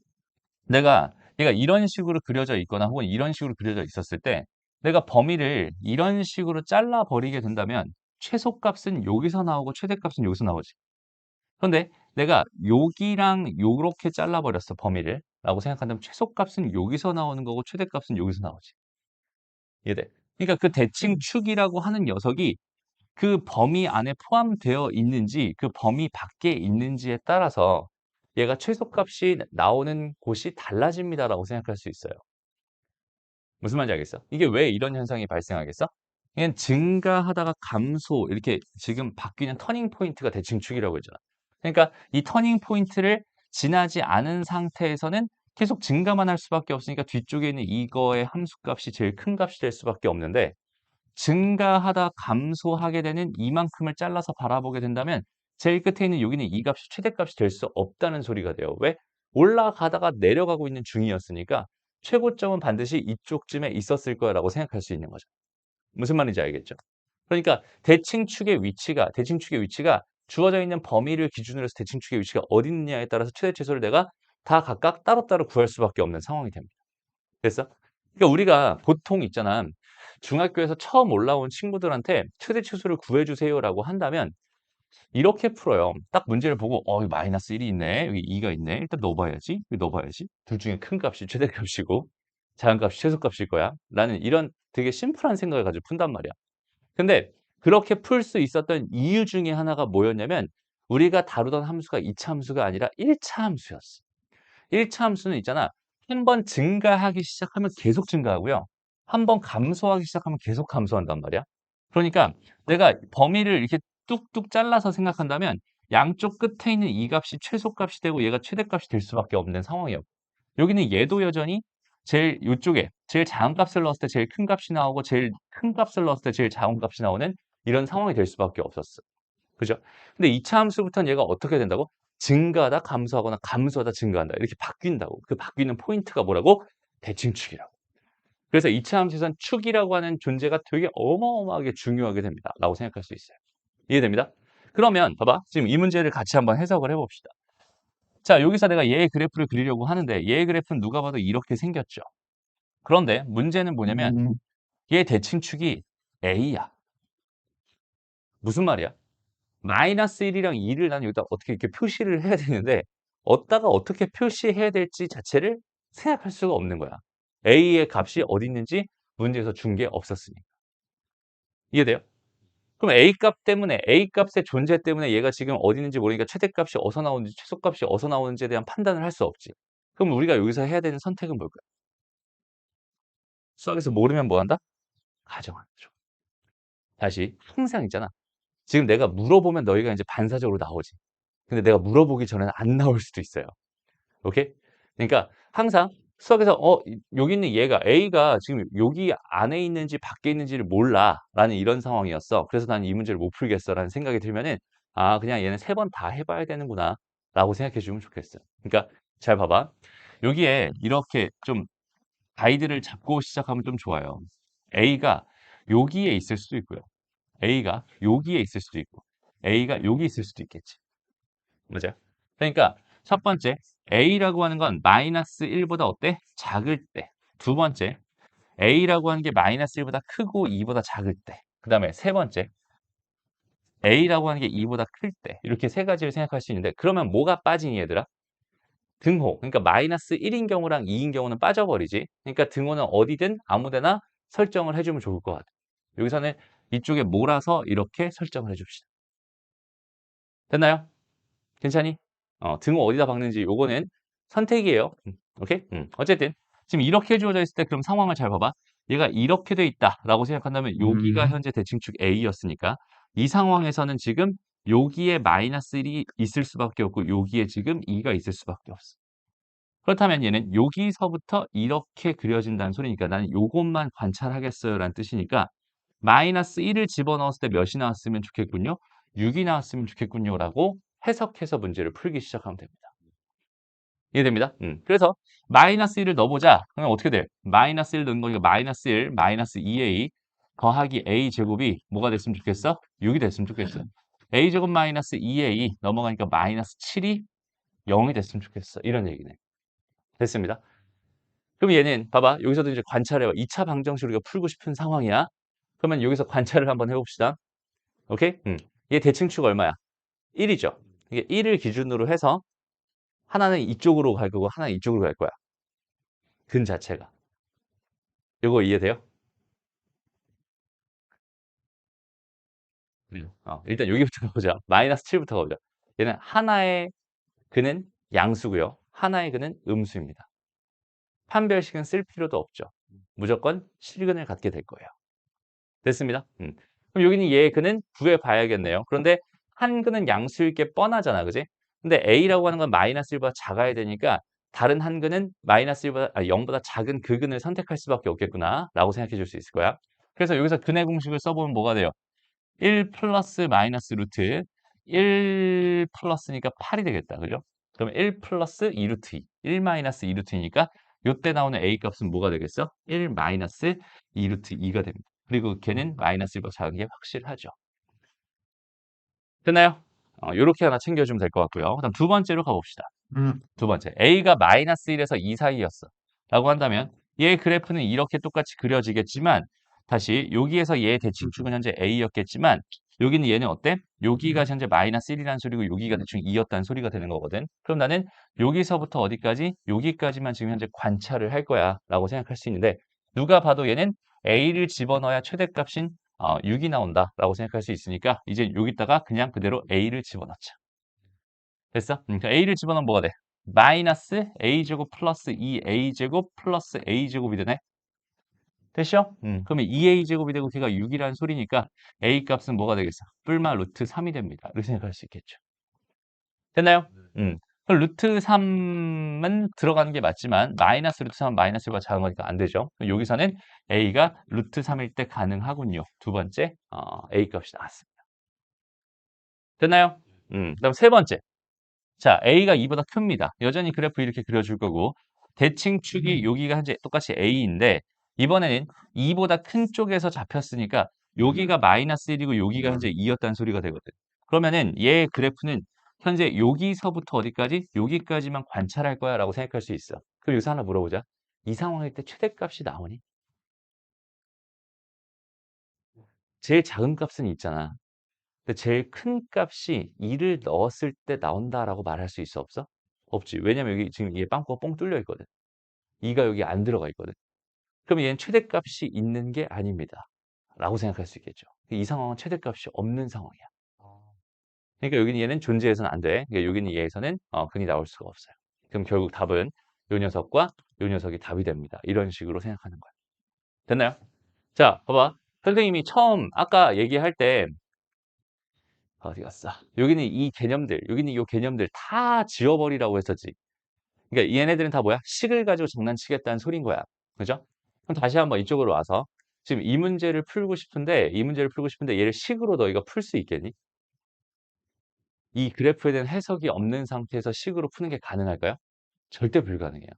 A: 얘가 이런 식으로 그려져 있거나 혹은 이런 식으로 그려져 있었을 때 내가 범위를 이런 식으로 잘라 버리게 된다면 최소값은 여기서 나오고 최대값은 여기서 나오지. 그런데 내가 여기랑 요렇게 잘라 버렸어, 범위를. 라고 생각한다면 최소값은 여기서 나오는 거고 최대값은 여기서 나오지. 이해돼? 그러니까 그 대칭축이라고 하는 녀석이 그 범위 안에 포함되어 있는지 그 범위 밖에 있는지에 따라서 얘가 최소값이 나오는 곳이 달라집니다라고 생각할 수 있어요. 무슨 말인지 알겠어? 이게 왜 이런 현상이 발생하겠어? 그냥 증가하다가 감소 이렇게 지금 바뀌는 터닝 포인트가 대칭축이라고 했잖아. 그러니까 이 터닝 포인트를 지나지 않은 상태에서는 계속 증가만 할 수밖에 없으니까 뒤쪽에 있는 이거의 함수값이 제일 큰 값이 될 수밖에 없는데 증가하다 감소하게 되는 이만큼을 잘라서 바라보게 된다면 제일 끝에 있는 여기는 이 값이 최대값이 될 수 없다는 소리가 돼요. 왜? 올라가다가 내려가고 있는 중이었으니까 최고점은 반드시 이쪽쯤에 있었을 거라고 생각할 수 있는 거죠. 무슨 말인지 알겠죠? 그러니까 대칭축의 위치가 주어져 있는 범위를 기준으로 해서 대칭축의 위치가 어디 있느냐에 따라서 최대 최소를 내가 다 각각 따로따로 구할 수밖에 없는 상황이 됩니다. 됐어? 그러니까 우리가 보통 있잖아. 중학교에서 처음 올라온 친구들한테 최대 최소를 구해주세요라고 한다면 이렇게 풀어요. 딱 문제를 보고 여기 마이너스 1이 있네. 여기 2가 있네. 일단 넣어봐야지. 여기 넣어봐야지. 둘 중에 큰 값이 최대값이고 작은 값이 최소값일 거야. 라는 이런 되게 심플한 생각을 가지고 푼단 말이야. 근데 그렇게 풀 수 있었던 이유 중에 하나가 뭐였냐면 우리가 다루던 함수가 2차 함수가 아니라 1차 함수였어. 1차 함수는 있잖아. 한 번 증가하기 시작하면 계속 증가하고요. 한 번 감소하기 시작하면 계속 감소한단 말이야. 그러니까 내가 범위를 이렇게 뚝뚝 잘라서 생각한다면 양쪽 끝에 있는 이 값이 최소값이 되고 얘가 최대값이 될 수밖에 없는 상황이었고 여기는 얘도 여전히 제일 이쪽에 제일 작은 값을 넣었을 때 제일 큰 값이 나오고 제일 큰 값을 넣었을 때 제일 작은 값이 나오는 이런 상황이 될 수밖에 없었어. 그죠? 근데 2차 함수부터는 얘가 어떻게 된다고? 증가하다 감소하거나 감소하다 증가한다. 이렇게 바뀐다고. 그 바뀌는 포인트가 뭐라고? 대칭축이라고. 그래서 2차 함수에서는 축이라고 하는 존재가 되게 어마어마하게 중요하게 됩니다. 라고 생각할 수 있어요. 이해됩니다? 그러면 봐봐. 지금 이 문제를 같이 한번 해석을 해봅시다. 자, 여기서 내가 얘의 그래프를 그리려고 하는데 얘의 그래프는 누가 봐도 이렇게 생겼죠. 그런데 문제는 뭐냐면 얘 대칭축이 A야. 무슨 말이야? 마이너스 1이랑 2를 나는 여기다 어떻게 이렇게 표시를 해야 되는데 어디다가 어떻게 표시해야 될지 자체를 생각할 수가 없는 거야. A의 값이 어디 있는지 문제에서 준 게 없었으니까. 이해돼요? 그럼 A 값 때문에 A 값의 존재 때문에 얘가 지금 어디 있는지 모르니까 최대값이 어디서 나오는지 최소값이 어디서 나오는지에 대한 판단을 할 수 없지. 그럼 우리가 여기서 해야 되는 선택은 뭘까요? 수학에서 모르면 뭐 한다? 가정하는 거죠. 다시 항상 있잖아. 지금 내가 물어보면 너희가 이제 반사적으로 나오지. 근데 내가 물어보기 전에는 안 나올 수도 있어요. 오케이? 그러니까 항상 수학에서 여기 있는 얘가 A가 지금 여기 안에 있는지 밖에 있는지를 몰라라는 이런 상황이었어. 그래서 나는 이 문제를 못 풀겠어라는 생각이 들면은 아 그냥 얘는 3번 다 해봐야 되는구나라고 생각해 주면 좋겠어. 그러니까 잘 봐봐. 여기에 이렇게 좀 가이드를 잡고 시작하면 좀 좋아요. A가 여기에 있을 수도 있고요. A가 여기에 있을 수도 있고 A가 여기 있을 수도 있겠지. 맞아요? 그러니까 첫 번째 A라고 하는 건 마이너스 1보다 어때? 작을 때. 두 번째 A라고 하는 게 마이너스 1보다 크고 2보다 작을 때. 그 다음에 세 번째 A라고 하는 게 2보다 클 때. 이렇게 세 가지를 생각할 수 있는데 그러면 뭐가 빠지니 얘들아? 등호. 그러니까 마이너스 1인 경우랑 2인 경우는 빠져버리지. 그러니까 등호는 어디든 아무데나 설정을 해주면 좋을 것 같아. 여기서는 이쪽에 몰아서 이렇게 설정을 해줍시다. 됐나요? 괜찮니? 등호 어디다 박는지 요거는 선택이에요. 오케이? 어쨌든 지금 이렇게 주어져 있을 때 그럼 상황을 잘 봐봐. 얘가 이렇게 돼 있다라고 생각한다면 여기가 현재 대칭축 A였으니까 이 상황에서는 지금 여기에 마이너스 1이 있을 수밖에 없고 여기에 지금 2가 있을 수밖에 없어. 그렇다면 얘는 여기서부터 이렇게 그려진다는 소리니까 나는 요것만 관찰하겠어요 라는 뜻이니까 마이너스 1을 집어넣었을 때 몇이 나왔으면 좋겠군요. 6이 나왔으면 좋겠군요 라고 해석해서 문제를 풀기 시작하면 됩니다. 이해됩니다? 그래서 마이너스 1을 넣어보자. 그러면 어떻게 돼? 마이너스 1 넣은 거니까 마이너스 1, 마이너스 2a 더하기 a 제곱이 뭐가 됐으면 좋겠어? 6이 됐으면 좋겠어. a 제곱 마이너스 2a 넘어가니까 마이너스 7이 0이 됐으면 좋겠어. 이런 얘기네. 됐습니다. 그럼 얘는 봐봐. 여기서도 이제 관찰해봐. 2차 방정식 우리가 풀고 싶은 상황이야. 그러면 여기서 관찰을 한번 해봅시다. 오케이? 얘 대칭축 얼마야? 1이죠. 이게 1을 기준으로 해서 하나는 이쪽으로 갈 거고 하나는 이쪽으로 갈 거야. 근 자체가. 이거 이해돼요? 일단 여기부터 가보자. 마이너스 7부터 가보자. 얘는 하나의 근은 양수고요. 하나의 근은 음수입니다. 판별식은 쓸 필요도 없죠. 무조건 실근을 갖게 될 거예요. 됐습니다. 그럼 여기는 얘 근은 구해봐야겠네요. 그런데 한 근은 양수일 게 뻔하잖아. 그지? 근데 A라고 하는 건 마이너스 1보다 작아야 되니까 다른 한 근은 마이너스 1보다, 0보다 작은 그 근을 선택할 수밖에 없겠구나 라고 생각해 줄 수 있을 거야. 그래서 여기서 근의 공식을 써보면 뭐가 돼요? 1 플러스 마이너스 루트 1 플러스니까 8이 되겠다. 그죠? 그럼 1 플러스 2 루트 2, 1 마이너스 2 루트니까 요때 나오는 A 값은 뭐가 되겠어? 1 마이너스 2 루트 2가 됩니다. 그리고 걔는 마이너스 1보다 작은 게 확실하죠. 됐나요? 요렇게 하나 챙겨주면 될 것 같고요. 그다음 두 번째로 가봅시다. 두 번째, A가 마이너스 1에서 2 사이였어. 라고 한다면 얘 그래프는 이렇게 똑같이 그려지겠지만 다시 여기에서 얘 대칭축은 현재 A였겠지만 여기는 얘는 어때? 여기가 현재 마이너스 1이라는 소리고 여기가 대충 2였다는 소리가 되는 거거든. 그럼 나는 여기서부터 어디까지? 여기까지만 지금 현재 관찰을 할 거야 라고 생각할 수 있는데 누가 봐도 얘는 A를 집어넣어야 최대값인 6이 나온다 라고 생각할 수 있으니까 이제 여기다가 그냥 그대로 A를 집어넣자. 됐어? 그러니까 A를 집어넣으면 뭐가 돼? 마이너스 A제곱 플러스 2A제곱 플러스 A제곱이 되네? 됐죠? 그러면 2A제곱이 되고 걔가 6이라는 소리니까 A 값은 뭐가 되겠어? 뿔마 루트 3이 됩니다. 이렇게 생각할 수 있겠죠. 됐나요? 그럼 루트 3은 들어가는 게 맞지만 마이너스 루트 3은 마이너스 1보다 작은 거니까 안 되죠. 여기서는 A가 루트 3일 때 가능하군요. 두 번째 A 값이 나왔습니다. 됐나요? 그다음 세 번째. 자, A가 2보다 큽니다. 여전히 그래프 이렇게 그려줄 거고 대칭축이 여기가 현재 똑같이 A인데 이번에는 2보다 큰 쪽에서 잡혔으니까 여기가 마이너스 1이고 여기가 현재 2였다는 소리가 되거든. 그러면은 얘 그래프는 현재 여기서부터 어디까지? 여기까지만 관찰할 거야 라고 생각할 수 있어. 그럼 여기서 하나 물어보자. 이 상황일 때 최대값이 나오니? 제일 작은 값은 있잖아. 근데 제일 큰 값이 2를 넣었을 때 나온다라고 말할 수 있어 없어? 없지. 왜냐면 여기 지금 이게 빵꾸가 뻥 뚫려 있거든. 2가 여기 안 들어가 있거든. 그럼 얘는 최대값이 있는 게 아닙니다. 라고 생각할 수 있겠죠. 이 상황은 최대값이 없는 상황이야. 그러니까 여기는 얘는 존재해서는 안 돼. 그러니까 여기는 얘에서는 근이 나올 수가 없어요. 그럼 결국 답은 요 녀석과 요 녀석이 답이 됩니다. 이런 식으로 생각하는 거야. 됐나요? 자, 봐봐. 선생님이 처음 아까 얘기할 때 어디 갔어? 여기는 이 개념들, 여기는 이 개념들 다 지워버리라고 했었지. 그러니까 얘네들은 다 뭐야? 식을 가지고 장난치겠다는 소린 거야. 그죠? 그럼 다시 한번 이쪽으로 와서 지금 이 문제를 풀고 싶은데 얘를 식으로 너희가 풀 수 있겠니? 이 그래프에 대한 해석이 없는 상태에서 식으로 푸는 게 가능할까요? 절대 불가능해요.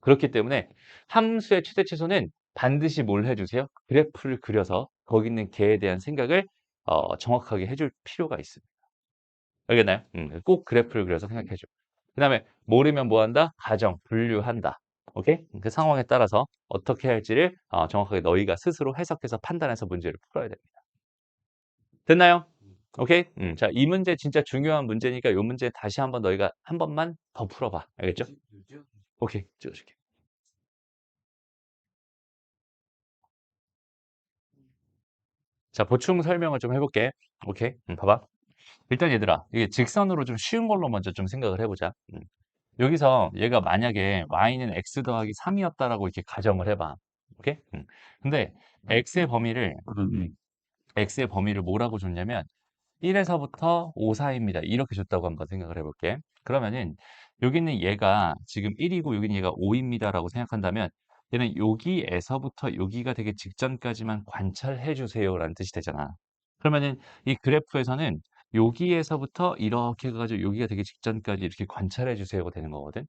A: 그렇기 때문에 함수의 최대 최소는 반드시 뭘 해주세요? 그래프를 그려서 거기 있는 개에 대한 생각을 정확하게 해줄 필요가 있습니다. 알겠나요? 꼭 그래프를 그려서 생각해줘. 그 다음에 모르면 뭐 한다? 가정, 분류한다. 오케이? 그 상황에 따라서 어떻게 할지를 정확하게 너희가 스스로 해석해서 판단해서 문제를 풀어야 됩니다. 됐나요? 오케이? 자, 이 문제 진짜 중요한 문제니까 이 문제 다시 한번 너희가 한 번만 더 풀어봐. 알겠죠? 오케이, 찍어줄게. 자, 보충 설명을 좀 해볼게. 오케이? 봐봐. 일단 얘들아, 이게 직선으로 좀 쉬운 걸로 먼저 좀 생각을 해보자. 여기서 얘가 만약에 y는 x 더하기 3이었다라고 이렇게 가정을 해봐. 오케이? 근데 x의 범위를 뭐라고 줬냐면 1에서부터 5 사이입니다. 이렇게 줬다고 한번 생각을 해볼게. 그러면은 여기는 얘가 지금 1이고 여기는 얘가 5입니다라고 생각한다면 얘는 여기에서부터 여기가 되기 직전까지만 관찰해 주세요라는 뜻이 되잖아. 그러면은 이 그래프에서는 여기에서부터 이렇게 해가지고 여기가 되기 직전까지 이렇게 관찰해 주세요가 되는 거거든.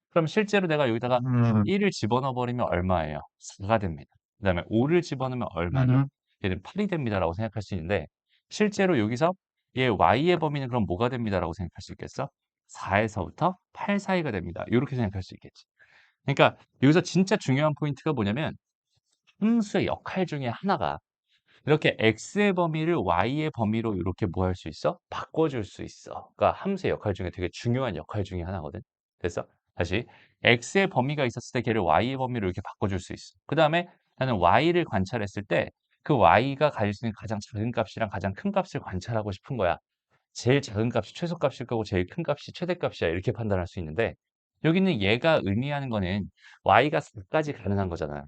A: 그럼 실제로 내가 여기다가 1을 집어넣어 버리면 얼마예요? 4가 됩니다. 그 다음에 5를 집어넣으면 얼마죠? 얘는 8이 됩니다라고 생각할 수 있는데 실제로 여기서 얘 y의 범위는 그럼 뭐가 됩니다라고 생각할 수 있겠어? 4에서부터 8 사이가 됩니다. 이렇게 생각할 수 있겠지. 그러니까 여기서 진짜 중요한 포인트가 뭐냐면 함수의 역할 중에 하나가 이렇게 x의 범위를 y의 범위로 이렇게 뭐 할 수 있어? 바꿔줄 수 있어. 그러니까 함수의 역할 중에 되게 중요한 역할 중에 하나거든. 됐어? 다시 x의 범위가 있었을 때 걔를 y의 범위로 이렇게 바꿔줄 수 있어. 그 다음에 나는 y를 관찰했을 때 그 y가 가질 수 있는 가장 작은 값이랑 가장 큰 값을 관찰하고 싶은 거야. 제일 작은 값이 최소값일 거고 제일 큰 값이 최대값이야. 이렇게 판단할 수 있는데 여기는 얘가 의미하는 거는 y가 4까지 가능한 거잖아.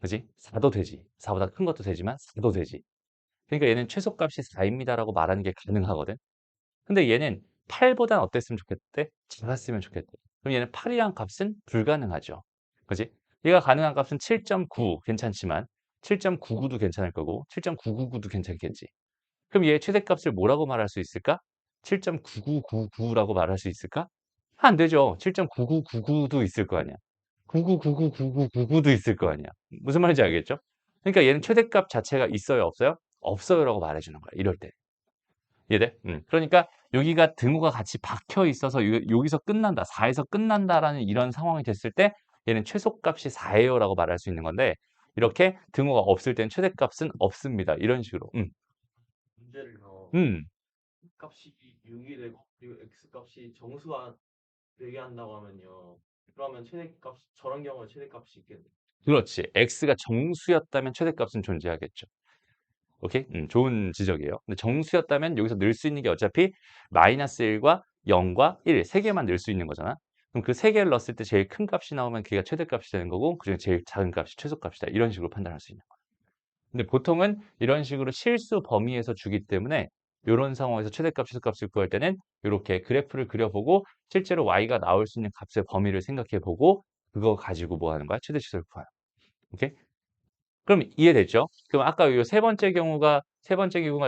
A: 그지? 4도 되지. 4보다 큰 것도 되지만 4도 되지. 그러니까 얘는 최소값이 4입니다라고 말하는 게 가능하거든. 근데 얘는 8보단 어땠으면 좋겠대? 작았으면 좋겠대. 그럼 얘는 8이란 값은 불가능하죠. 그지? 얘가 가능한 값은 7.9 괜찮지만 7.99도 괜찮을 거고 7.999도 괜찮겠지. 그럼 얘의 최대값을 뭐라고 말할 수 있을까? 7.9999라고 말할 수 있을까? 안 되죠. 7.9999도 있을 거 아니야. 99999999도 있을 거 아니야. 무슨 말인지 알겠죠? 그러니까 얘는 최대값 자체가 있어요, 없어요? 없어요라고 말해주는 거야. 이럴 때. 이해돼? 그러니까 여기가 등호가 같이 박혀 있어서 여기서 끝난다. 4에서 끝난다라는 이런 상황이 됐을 때 얘는 최소값이 4예요라고 말할 수 있는 건데 이렇게 등호가 없을 땐 최대값은 없습니다. 이런 식으로.
B: 문제를 더
A: 음.
B: 값이 6이 되고 그리고 x 값이 정수가 되게 한다고 하면요. 그러면 최대값 저런 경우에 최대값이 있겠네.
A: 그렇지. x가 정수였다면 최대값은 존재하겠죠. 오케이? 좋은 지적이에요. 근데 정수였다면 여기서 넣을 수 있는 게 어차피 마이너스 1과 0과 1, 세 개만 넣을 수 있는 거잖아. 그럼 그 세 개를 넣었을 때 제일 큰 값이 나오면 그게 최대값이 되는 거고 그중에 제일 작은 값이 최소값이다. 이런 식으로 판단할 수 있는 거야. 근데 보통은 이런 식으로 실수 범위에서 주기 때문에 이런 상황에서 최대값, 최소값을 구할 때는 이렇게 그래프를 그려보고 실제로 y가 나올 수 있는 값의 범위를 생각해보고 그거 가지고 뭐 하는 거야? 최대 치수를 구하는 거야. 오케이? 그럼 이해됐죠? 그럼 아까 요 세 번째 경우가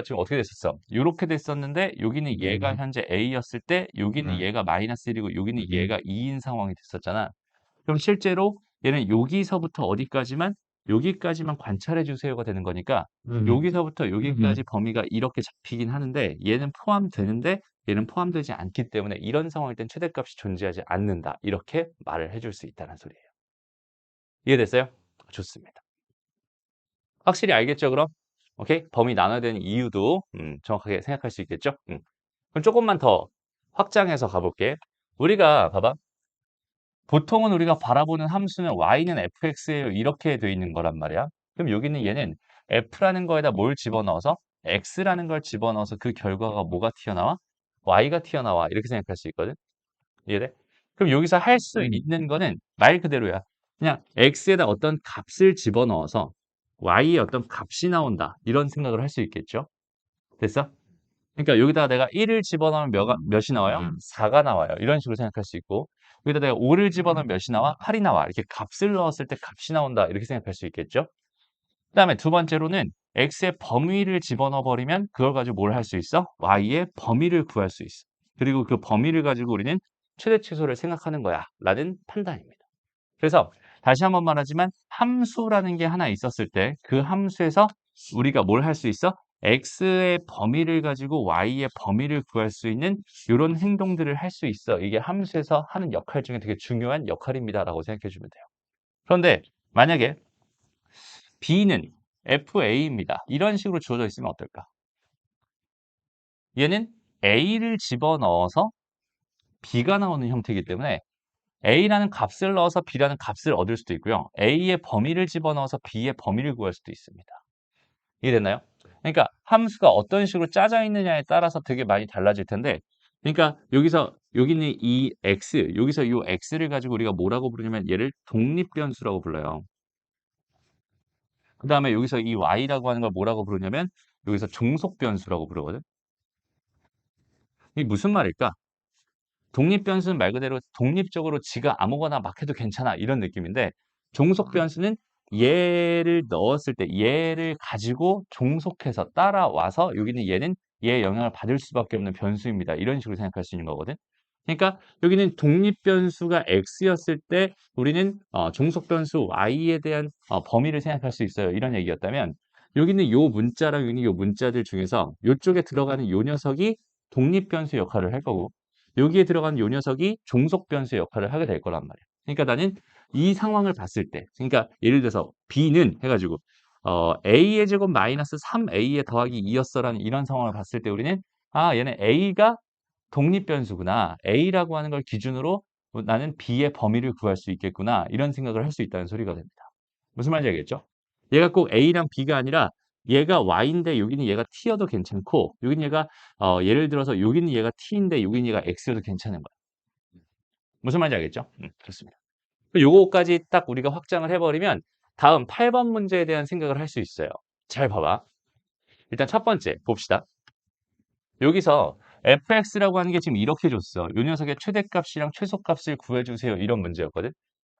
A: 지금 어떻게 됐었어? 요렇게 됐었는데 여기는 얘가 현재 A였을 때 여기는 얘가 마이너스 1이고 여기는 얘가 2인 상황이 됐었잖아. 그럼 실제로 얘는 여기서부터 어디까지만 여기까지만 관찰해 주세요가 되는 거니까 여기서부터 여기까지 범위가 이렇게 잡히긴 하는데 얘는 포함되는데 얘는 포함되지 않기 때문에 이런 상황일 땐 최대값이 존재하지 않는다. 이렇게 말을 해줄 수 있다는 소리예요. 이해됐어요? 좋습니다. 확실히 알겠죠, 그럼? 오케이? 범위 나눠야 되는 이유도 정확하게 생각할 수 있겠죠? 그럼 조금만 더 확장해서 가볼게. 우리가 봐봐. 보통은 우리가 바라보는 함수는 y는 fx예요. 이렇게 돼 있는 거란 말이야. 그럼 여기는 얘는 f라는 거에다 뭘 집어넣어서 x라는 걸 집어넣어서 그 결과가 뭐가 튀어나와? y가 튀어나와. 이렇게 생각할 수 있거든. 이해돼? 그럼 여기서 할 수 있는 거는 말 그대로야. 그냥 x에다 어떤 값을 집어넣어서 y의 어떤 값이 나온다. 이런 생각을 할 수 있겠죠? 됐어? 그러니까 여기다가 내가 1을 집어넣으면 몇이 나와요? 4가 나와요. 이런 식으로 생각할 수 있고 여기다 내가 5를 집어넣으면 몇이 나와? 8이 나와. 이렇게 값을 넣었을 때 값이 나온다. 이렇게 생각할 수 있겠죠? 그 다음에 두 번째로는 x의 범위를 집어넣어 버리면 그걸 가지고 뭘 할 수 있어? y의 범위를 구할 수 있어. 그리고 그 범위를 가지고 우리는 최대 최소를 생각하는 거야 라는 판단입니다. 그래서 다시 한번 말하지만 함수라는 게 하나 있었을 때 그 함수에서 우리가 뭘 할 수 있어? x의 범위를 가지고 y의 범위를 구할 수 있는 이런 행동들을 할 수 있어. 이게 함수에서 하는 역할 중에 되게 중요한 역할입니다라고 생각해 주면 돼요. 그런데 만약에 b는 fa입니다. 이런 식으로 주어져 있으면 어떨까? 얘는 a를 집어넣어서 b가 나오는 형태이기 때문에 a라는 값을 넣어서 b라는 값을 얻을 수도 있고요. a의 범위를 집어넣어서 b의 범위를 구할 수도 있습니다. 이해됐나요? 그러니까 함수가 어떤 식으로 짜져 있느냐에 따라서 되게 많이 달라질 텐데 그러니까 여기서 여기 있는 이 x, 여기서 이 x를 가지고 우리가 뭐라고 부르냐면 얘를 독립변수라고 불러요. 그 다음에 여기서 이 y라고 하는 걸 뭐라고 부르냐면 여기서 종속변수라고 부르거든. 이게 무슨 말일까? 독립변수는 말 그대로 독립적으로 지가 아무거나 막 해도 괜찮아 이런 느낌인데 종속변수는 얘를 넣었을 때 얘를 가지고 종속해서 따라와서 여기는 얘는 얘의 영향을 받을 수밖에 없는 변수입니다. 이런 식으로 생각할 수 있는 거거든. 그러니까 여기는 독립변수가 x였을 때 우리는 종속변수 y에 대한 범위를 생각할 수 있어요. 이런 얘기였다면 여기는 요 문자랑 여기 요 문자들 중에서 요쪽에 들어가는 요 녀석이 독립변수 역할을 할 거고 여기에 들어간 요 녀석이 종속변수의 역할을 하게 될 거란 말이야. 그러니까 나는 이 상황을 봤을 때, 그러니까 예를 들어서 b는 해가지고 a의 제곱 마이너스 3a의 더하기 2였어라는 이런 상황을 봤을 때 우리는 얘는 a가 독립변수구나. a라고 하는 걸 기준으로 나는 b의 범위를 구할 수 있겠구나. 이런 생각을 할 수 있다는 소리가 됩니다. 무슨 말인지 알겠죠? 얘가 꼭 a랑 b가 아니라 얘가 y인데 여기는 얘가 t여도 괜찮고 여기는 얘가 예를 들어서 여기는 얘가 t인데 여기는 얘가 x여도 괜찮은 거야. 무슨 말인지 알겠죠? 그렇습니다. 요거까지 딱 우리가 확장을 해버리면 다음 8번 문제에 대한 생각을 할 수 있어요. 잘 봐봐. 일단 첫 번째 봅시다. 여기서 fx라고 하는 게 지금 이렇게 줬어. 요 녀석의 최대값이랑 최소값을 구해주세요. 이런 문제였거든.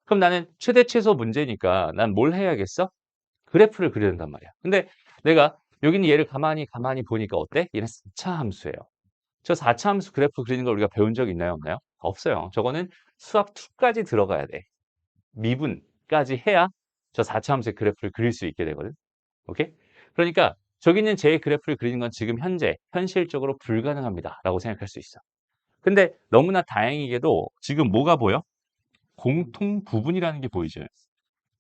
A: 그럼 나는 최대 최소 문제니까 난 뭘 해야겠어? 그래프를 그려야 된단 말이야. 근데 내가 여기는 얘를 가만히 보니까 어때? 얘는 4차 함수예요. 저 4차 함수 그래프 그리는 걸 우리가 배운 적 있나요? 없나요? 없어요. 저거는 수학 2까지 들어가야 돼. 미분까지 해야 저 4차 함수의 그래프를 그릴 수 있게 되거든. 오케이? 그러니까 저기 있는 제 그래프를 그리는 건 지금 현재 현실적으로 불가능합니다. 라고 생각할 수 있어. 근데 너무나 다행히게도 지금 뭐가 보여? 공통 부분이라는 게 보이죠.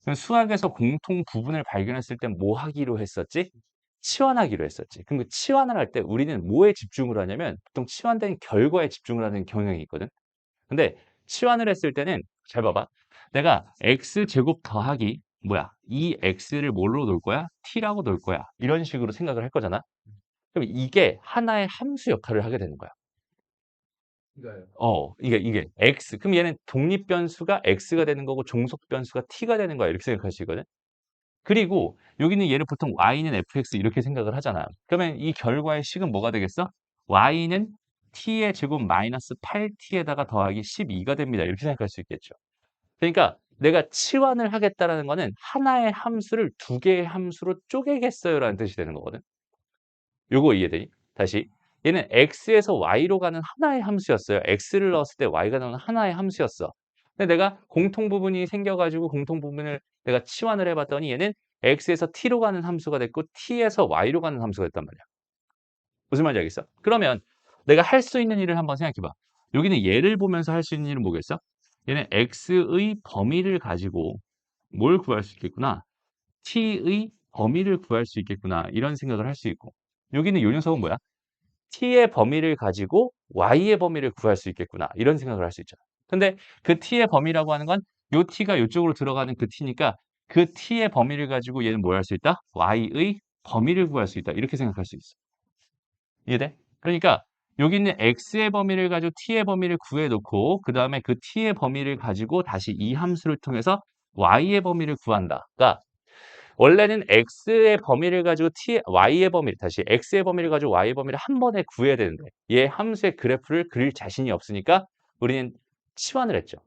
A: 그럼 수학에서 공통 부분을 발견했을 땐 뭐 하기로 했었지? 치환하기로 했었지. 그럼 그 치환을 할 때 우리는 뭐에 집중을 하냐면 보통 치환된 결과에 집중을 하는 경향이 있거든. 근데 치환을 했을 때는 잘 봐봐. 내가 x제곱 더하기 뭐야? 이 x를 뭘로 놓을 거야? t라고 놓을 거야. 이런 식으로 생각을 할 거잖아. 그럼 이게 하나의 함수 역할을 하게 되는 거야.
B: 그러니까요.
A: 이게 x. 그럼 얘는 독립변수가 x가 되는 거고 종속변수가 t가 되는 거야. 이렇게 생각할 수 있거든. 그리고 여기는 얘를 보통 y는 fx 이렇게 생각을 하잖아. 그러면 이 결과의 식은 뭐가 되겠어? y는 t의 제곱 마이너스 8t에다가 더하기 12가 됩니다. 이렇게 생각할 수 있겠죠. 그러니까 내가 치환을 하겠다라는 거는 하나의 함수를 두 개의 함수로 쪼개겠어요라는 뜻이 되는 거거든. 요거 이해되니? 다시. 얘는 x에서 y로 가는 하나의 함수였어요. x를 넣었을 때 y가 나오는 하나의 함수였어. 근데 내가 공통 부분이 생겨가지고 공통 부분을 내가 치환을 해봤더니 얘는 x에서 t로 가는 함수가 됐고 t에서 y로 가는 함수가 됐단 말이야. 무슨 말인지 알겠어? 그러면 내가 할 수 있는 일을 한번 생각해봐. 여기는 얘를 보면서 할 수 있는 일은 뭐겠어? 얘는 x의 범위를 가지고 뭘 구할 수 있겠구나. t의 범위를 구할 수 있겠구나. 이런 생각을 할 수 있고. 여기는 요 녀석은 뭐야? t의 범위를 가지고 y의 범위를 구할 수 있겠구나. 이런 생각을 할 수 있잖아. 근데 그 t의 범위라고 하는 건 요 t가 이쪽으로 들어가는 그 t니까 그 t의 범위를 가지고 얘는 뭘 할 수 있다? y의 범위를 구할 수 있다. 이렇게 생각할 수 있어. 이해돼? 그러니까 여기 있는 x의 범위를 가지고 t의 범위를 구해놓고 그 다음에 그 t의 범위를 가지고 다시 이 함수를 통해서 y의 범위를 구한다. 그러니까 원래는 x의 범위를 가지고 y의 범위, 다시 x의 범위를 가지고 y의 범위를 한 번에 구해야 되는데 얘 함수의 그래프를 그릴 자신이 없으니까 우리는 치환을 했죠.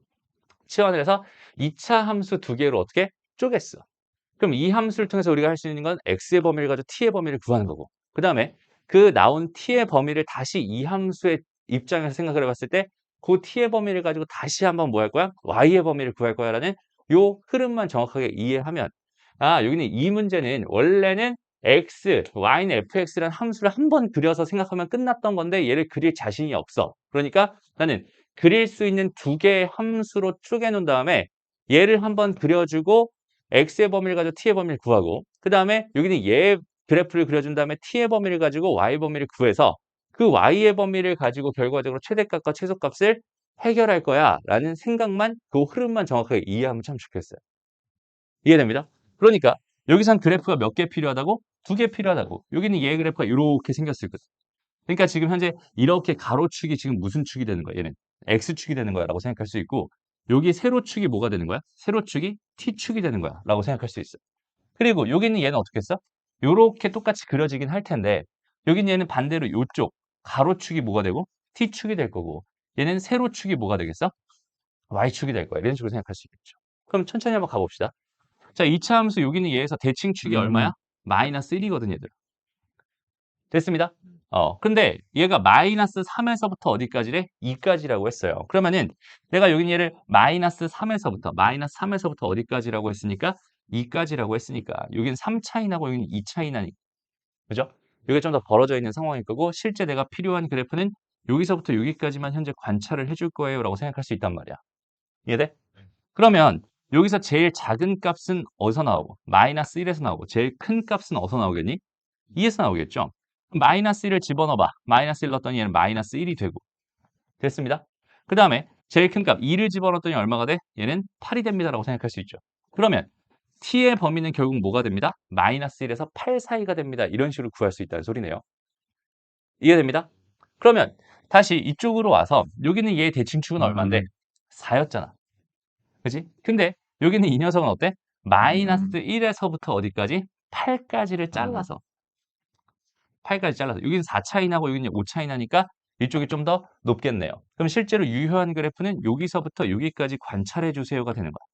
A: 치환을 해서 2차 함수 두 개로 어떻게 쪼갰어. 그럼 이 함수를 통해서 우리가 할 수 있는 건 x의 범위를 가지고 t의 범위를 구하는 거고, 그 다음에 그 나온 t의 범위를 다시 이 함수의 입장에서 생각을 해봤을 때 그 t의 범위를 가지고 다시 한번 뭐 할 거야? y의 범위를 구할 거야 라는 요 흐름만 정확하게 이해하면, 아, 여기는 이 문제는 원래는 x, y는 fx라는 함수를 한 번 그려서 생각하면 끝났던 건데 얘를 그릴 자신이 없어. 그러니까 나는 그릴 수 있는 두 개의 함수로 쪼개 놓은 다음에 얘를 한번 그려주고 x의 범위를 가지고 t의 범위를 구하고, 그 다음에 여기는 얘의 그래프를 그려준 다음에 t의 범위를 가지고 y 범위를 구해서 그 y의 범위를 가지고 결과적으로 최대값과 최소값을 해결할 거야 라는 생각만, 그 흐름만 정확하게 이해하면 참 좋겠어요. 이해됩니다? 그러니까 여기선 그래프가 몇 개 필요하다고? 두 개 필요하다고. 여기는 얘 그래프가 이렇게 생겼을 거죠. 그러니까 지금 현재 이렇게 가로축이 지금 무슨 축이 되는 거야? 얘는 x축이 되는 거야 라고 생각할 수 있고, 여기 세로축이 뭐가 되는 거야? 세로축이 t축이 되는 거야 라고 생각할 수 있어. 그리고 여기는 얘는 어떻게 했어? 요렇게 똑같이 그려지긴 할 텐데, 여기는 얘는 반대로 요쪽 가로축이 뭐가 되고 t축이 될 거고, 얘는 세로축이 뭐가 되겠어? y축이 될 거야. 이런 식으로 생각할 수 있겠죠. 그럼 천천히 한번 가봅시다. 자, 2차 함수 여기는 얘에서 대칭축이 얼마야? 마이너스 1이거든, 얘들. 됐습니다. 근데 얘가 마이너스 3에서부터 어디까지래? 2까지라고 했어요. 그러면은 내가 여기 얘를 마이너스 3에서부터 어디까지라고 했으니까 2까지라고 했으니까 여기는 3 차이 나고 여기는 2 차이 나니까. 그죠? 여기가 좀 더 벌어져 있는 상황일 거고, 실제 내가 필요한 그래프는 여기서부터 여기까지만 현재 관찰을 해줄 거예요라고 생각할 수 있단 말이야. 이해돼? 그러면 여기서 제일 작은 값은 어디서 나오고, 마이너스 1에서 나오고, 제일 큰 값은 어디서 나오겠니? 2에서 나오겠죠? 마이너스 1을 집어넣어봐. 마이너스 1 넣었더니 얘는 마이너스 1이 되고. 됐습니다. 그 다음에 제일 큰 값 2를 집어넣었더니 얼마가 돼? 얘는 8이 됩니다라고 생각할 수 있죠. 그러면 t의 범위는 결국 뭐가 됩니다? 마이너스 1에서 8 사이가 됩니다. 이런 식으로 구할 수 있다는 소리네요. 이해됩니다? 그러면 다시 이쪽으로 와서 여기는 얘의 대칭축은 얼마인데? 4였잖아. 그지? 근데 여기는 이 녀석은 어때? 마이너스 1에서부터 어디까지? 8까지를 잘라서 8까지 잘라서 여기는 4 차이 나고 여기는 5 차이 나니까 이쪽이 좀 더 높겠네요. 그럼 실제로 유효한 그래프는 여기서부터 여기까지 관찰해 주세요가 되는 거야.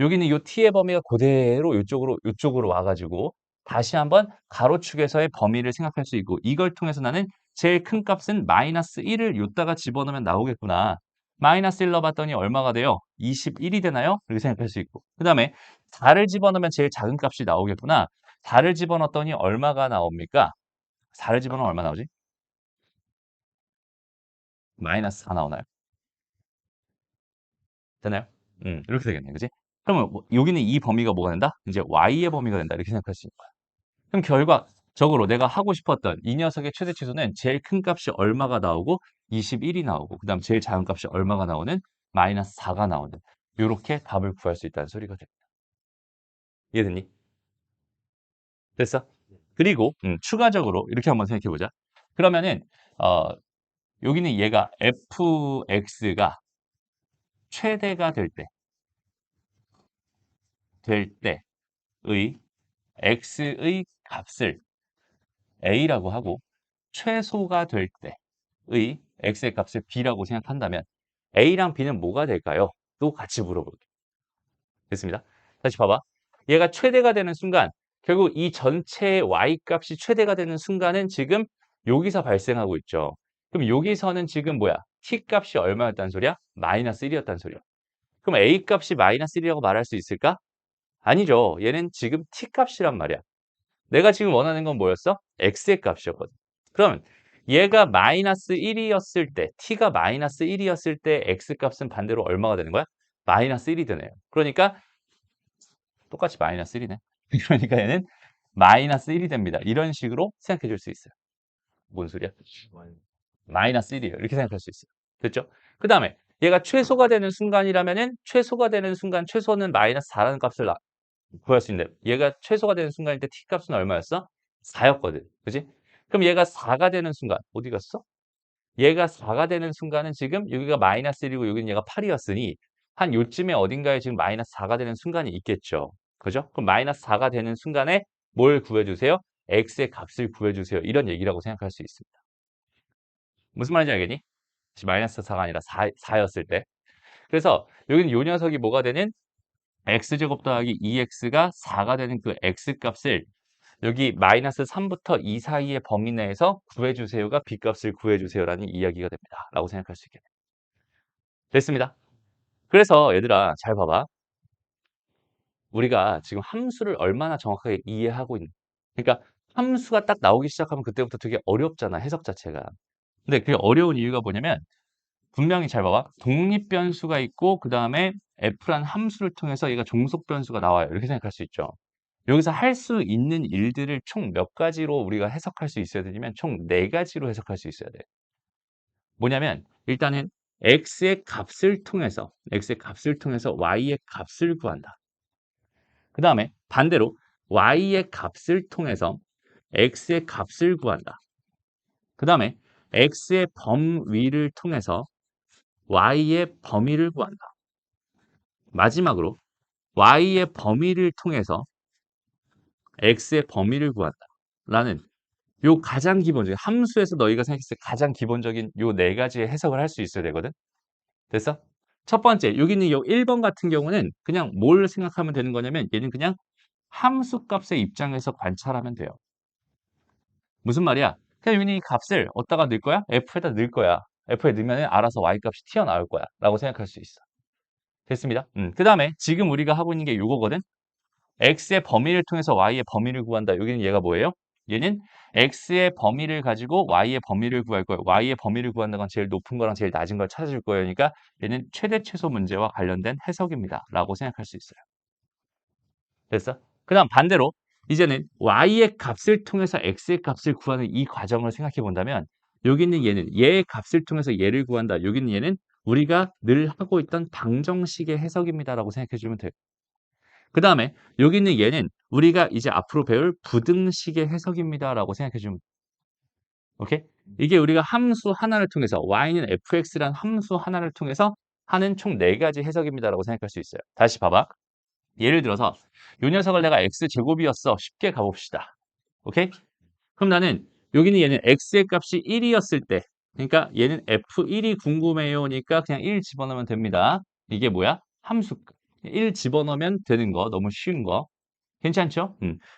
A: 여기는 이 t의 범위가 그대로 이쪽으로 와가지고 다시 한번 가로축에서의 범위를 생각할 수 있고, 이걸 통해서 나는 제일 큰 값은 마이너스 1을 요따가 집어넣으면 나오겠구나. 마이너스 1 넣어봤더니 얼마가 돼요? 21이 되나요? 이렇게 생각할 수 있고, 그 다음에 4를 집어넣으면 제일 작은 값이 나오겠구나. 4를 집어넣었더니 얼마가 나옵니까? 4를 집어넣으면 얼마 나오지? 마이너스 4 나오나요? 되나요? 이렇게 되겠네, 그지? 그러면 여기는 이 범위가 뭐가 된다? 이제 y의 범위가 된다, 이렇게 생각할 수 있는 거야. 그럼 결과적으로 내가 하고 싶었던 이 녀석의 최대 치수는 제일 큰 값이 얼마가 나오고 21이 나오고, 그 다음 제일 작은 값이 얼마가 나오는 마이너스 4가 나오는, 이렇게 답을 구할 수 있다는 소리가 됩니다. 이해됐니? 됐어? 그리고 추가적으로 이렇게 한번 생각해 보자. 그러면은 여기는 얘가 fx가 최대가 될 때의 x의 값을 a라고 하고, 최소가 될 때의 x의 값을 b라고 생각한다면 a랑 b는 뭐가 될까요? 또 같이 물어볼게요. 됐습니다. 다시 봐봐. 얘가 최대가 되는 순간, 결국 이 전체의 y 값이 최대가 되는 순간은 지금 여기서 발생하고 있죠. 그럼 여기서는 지금 뭐야? t 값이 얼마였다는 소리야? 마이너스 1이었다는 소리야. 그럼 a 값이 마이너스 1이라고 말할 수 있을까? 아니죠. 얘는 지금 t 값이란 말이야. 내가 지금 원하는 건 뭐였어? x의 값이었거든. 그럼 얘가 마이너스 1이었을 때, t가 마이너스 1이었을 때 x 값은 반대로 얼마가 되는 거야? 마이너스 1이 되네요. 그러니까 똑같이 마이너스 1이네. 그러니까 얘는 마이너스 1이 됩니다. 이런 식으로 생각해 줄 수 있어요. 뭔 소리야? 마이너스 1이에요. 이렇게 생각할 수 있어요. 됐죠? 그 다음에 얘가 최소가 되는 순간이라면은 최소가 되는 순간 최소는 마이너스 4라는 값을 구할 수 있는데, 얘가 최소가 되는 순간일 때 t 값은 얼마였어? 4였거든. 그지? 그럼 얘가 4가 되는 순간 어디 갔어? 얘가 4가 되는 순간은 지금 여기가 마이너스 1이고 여기는 얘가 8이었으니 한 요쯤에 어딘가에 지금 마이너스 4가 되는 순간이 있겠죠. 그죠? 그럼 마이너스 4가 되는 순간에 뭘 구해주세요? x의 값을 구해주세요. 이런 얘기라고 생각할 수 있습니다. 무슨 말인지 알겠니? 마이너스 4가 아니라 4였을 때. 그래서 여기는 요 녀석이 뭐가 되는 x제곱 더하기 2x가 4가 되는 그 x값을 여기 마이너스 3부터 2 사이의 범위 내에서 구해주세요가 b값을 구해주세요라는 이야기가 됩니다. 라고 생각할 수 있겠네요. 됐습니다. 그래서 얘들아 잘 봐봐. 우리가 지금 함수를 얼마나 정확하게 이해하고 있는 그러니까 함수가 딱 나오기 시작하면 그때부터 되게 어렵잖아, 해석 자체가. 근데 그게 어려운 이유가 뭐냐면 분명히 잘 봐봐. 독립변수가 있고 그 다음에 f란 함수를 통해서 얘가 종속변수가 나와요. 이렇게 생각할 수 있죠. 여기서 할 수 있는 일들을 총 몇 가지로 우리가 해석할 수 있어야 되냐면 총 4가지로 해석할 수 있어야 돼. 뭐냐면 일단은 x의 값을 통해서 y의 값을 구한다. 그 다음에 반대로 y의 값을 통해서 x의 값을 구한다. 그 다음에 x의 범위를 통해서 y의 범위를 구한다. 마지막으로 y의 범위를 통해서 x의 범위를 구한다. 라는 요 가장 기본적인 함수에서 너희가 생각했을 때 가장 기본적인 요 4가지의 해석을 할 수 있어야 되거든. 됐어? 첫 번째, 여기 있는 요 1번 같은 경우는 그냥 뭘 생각하면 되는 거냐면 얘는 그냥 함수 값의 입장에서 관찰하면 돼요. 무슨 말이야? 그냥 여기 이 값을 어디다가 넣을 거야? f에다 넣을 거야. f에 넣으면 알아서 y 값이 튀어나올 거야. 라고 생각할 수 있어. 됐습니다. 그 다음에 지금 우리가 하고 있는 게 요거거든. x의 범위를 통해서 y의 범위를 구한다. 여기는 얘가 뭐예요? 얘는 x의 범위를 가지고 y의 범위를 구할 거예요. y의 범위를 구한다는 건 제일 높은 거랑 제일 낮은 걸 찾아줄 거예요. 그러니까 얘는 최대 최소 문제와 관련된 해석입니다. 라고 생각할 수 있어요. 됐어? 그 다음 반대로 이제는 y의 값을 통해서 x의 값을 구하는 이 과정을 생각해 본다면 여기 있는 얘는 얘의 값을 통해서 얘를 구한다. 여기 있는 얘는 우리가 늘 하고 있던 방정식의 해석입니다라고 생각해 주면 돼요. 그 다음에 여기 있는 얘는 우리가 이제 앞으로 배울 부등식의 해석입니다라고 생각해 주면 오케이? 이게 우리가 함수 하나를 통해서 y는 fx라는 함수 하나를 통해서 하는 총 4가지 해석입니다라고 생각할 수 있어요. 다시 봐봐. 예를 들어서 요 녀석을 내가 x제곱이었어. 쉽게 가봅시다. 오케이? 그럼 나는 여기는 얘는 x의 값이 1이었을 때 그러니까 얘는 f1이 궁금해요니까 그냥 1 집어넣으면 됩니다. 이게 뭐야? 함수 1 집어넣으면 되는 거. 너무 쉬운 거. 괜찮죠?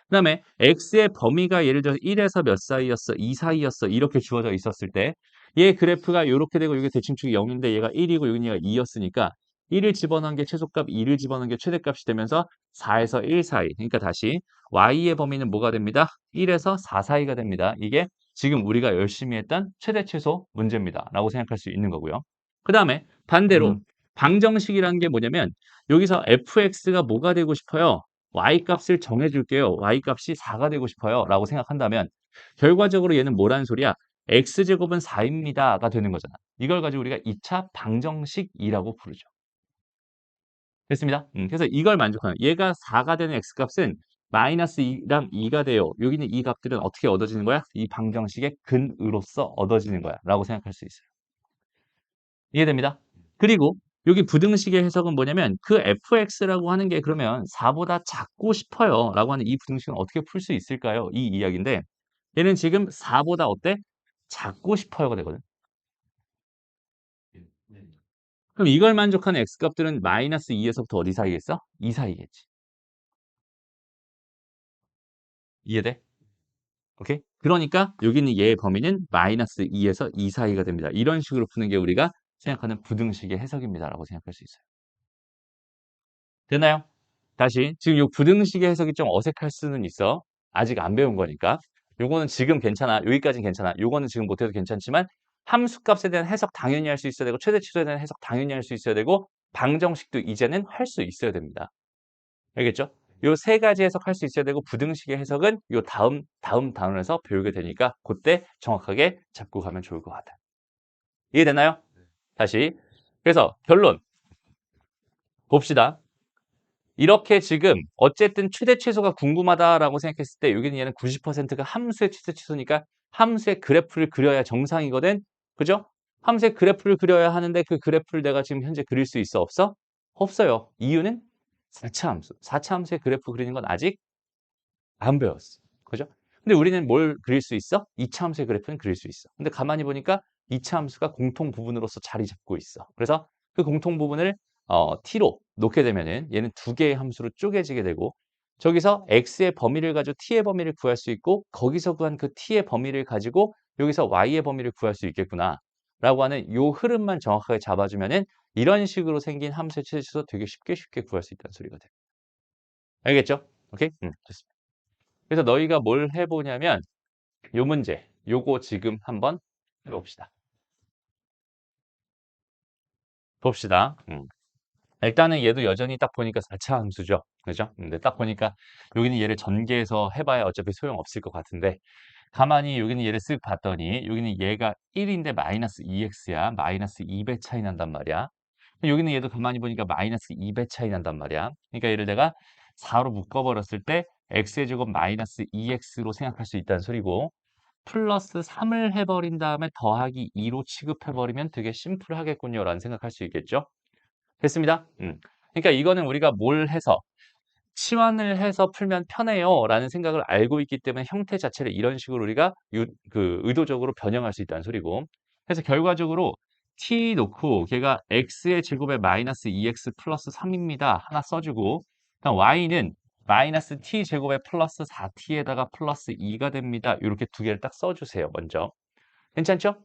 A: 그다음에 x의 범위가 예를 들어서 1에서 몇 사이였어? 2 사이였어. 이렇게 주어져 있었을 때 얘 그래프가 이렇게 되고 이게 대칭축이 0인데 얘가 1이고 여기 얘가 2였으니까 1을 집어넣은 게 최소값, 2를 집어넣은 게 최대값이 되면서 4에서 1 사이. 그러니까 다시 y의 범위는 뭐가 됩니다? 1에서 4 사이가 됩니다. 이게 지금 우리가 열심히 했던 최대 최소 문제입니다. 라고 생각할 수 있는 거고요. 그 다음에 반대로 방정식이라는 게 뭐냐면 여기서 fx가 뭐가 되고 싶어요? y값을 정해줄게요. y값이 4가 되고 싶어요. 라고 생각한다면 결과적으로 얘는 뭐라는 소리야? x제곱은 4입니다가 되는 거잖아. 이걸 가지고 우리가 2차 방정식이라고 부르죠. 됐습니다. 그래서 이걸 만족하는 얘가 4가 되는 x값은 마이너스 2랑 2가 돼요. 여기 있는 이 값들은 어떻게 얻어지는 거야? 이 방정식의 근으로서 얻어지는 거야. 라고 생각할 수 있어요. 이해됩니다. 그리고 여기 부등식의 해석은 뭐냐면 그 fx라고 하는 게 그러면 4보다 작고 싶어요 라고 하는 이 부등식은 어떻게 풀 수 있을까요? 이 이야기인데 얘는 지금 4보다 어때? 작고 싶어요가 되거든. 그럼 이걸 만족하는 x값들은 마이너스 2에서부터 어디 사이겠어? 2 사이겠지. 이해돼? 오케이? 그러니까 여기 있는 얘의 범위는 마이너스 2에서 2 사이가 됩니다. 이런 식으로 푸는 게 우리가 생각하는 부등식의 해석입니다 라고 생각할 수 있어요. 됐나요? 다시 지금 요 부등식의 해석이 좀 어색할 수는 있어. 아직 안 배운 거니까. 요거는 지금 괜찮아. 여기까지는 괜찮아. 요거는 지금 못해도 괜찮지만 함수값에 대한 해석 당연히 할 수 있어야 되고 최대 치수에 대한 해석 당연히 할 수 있어야 되고 방정식도 이제는 할 수 있어야 됩니다. 알겠죠? 요 3가지 해석할 수 있어야 되고 부등식의 해석은 요 다음 단원에서 배우게 되니까 그때 정확하게 잡고 가면 좋을 것 같아요. 이해되나요? 다시. 그래서 결론 봅시다. 이렇게 지금 어쨌든 최대 최소가 궁금하다라고 생각했을 때 여기는 얘는 90%가 함수의 최대 최소니까 함수의 그래프를 그려야 정상이거든. 그죠? 함수의 그래프를 그려야 하는데 그 그래프를 내가 지금 현재 그릴 수 있어? 없어? 없어요. 이유는 4차 함수. 4차 함수의 그래프 그리는 건 아직 안 배웠어. 그죠? 근데 우리는 뭘 그릴 수 있어? 2차 함수의 그래프는 그릴 수 있어. 근데 가만히 보니까 2차 함수가 공통 부분으로서 자리 잡고 있어. 그래서 그 공통 부분을 t로 놓게 되면은 얘는 두 개의 함수로 쪼개지게 되고 저기서 x의 범위를 가지고 t의 범위를 구할 수 있고 거기서 구한 그 t의 범위를 가지고 여기서 y의 범위를 구할 수 있겠구나 라고 하는 요 흐름만 정확하게 잡아주면은 이런 식으로 생긴 함수의 최대치도 되게 쉽게 구할 수 있다는 소리가 돼요. 알겠죠? 오케이? 좋습니다. 그래서 너희가 뭘 해보냐면 요 문제, 요거 지금 한번 해봅시다. 봅시다. 일단은 얘도 여전히 딱 보니까 4차 함수죠. 그죠? 근데 딱 보니까 여기는 얘를 전개해서 해봐야 어차피 소용없을 것 같은데 가만히 여기는 얘를 쓱 봤더니 여기는 얘가 1인데 마이너스 2x야. 마이너스 2배 차이 난단 말이야. 여기는 얘도 가만히 보니까 마이너스 2배 차이 난단 말이야. 그러니까 얘를 내가 4로 묶어버렸을 때 x의 제곱 마이너스 2x로 생각할 수 있다는 소리고 플러스 3을 해버린 다음에 더하기 2로 취급해버리면 되게 심플하겠군요. 라는 생각할 수 있겠죠. 됐습니다. 그러니까 이거는 우리가 뭘 해서 치환을 해서 풀면 편해요 라는 생각을 알고 있기 때문에 형태 자체를 이런 식으로 우리가 의도적으로 변형할 수 있다는 소리고 그래서 결과적으로 t 놓고 걔가 x의 제곱에 마이너스 2x 플러스 3입니다. 하나 써주고 그다음 y는 마이너스 t 제곱에 플러스 4t에다가 플러스 2가 됩니다. 이렇게 두 개를 딱 써주세요. 먼저. 괜찮죠?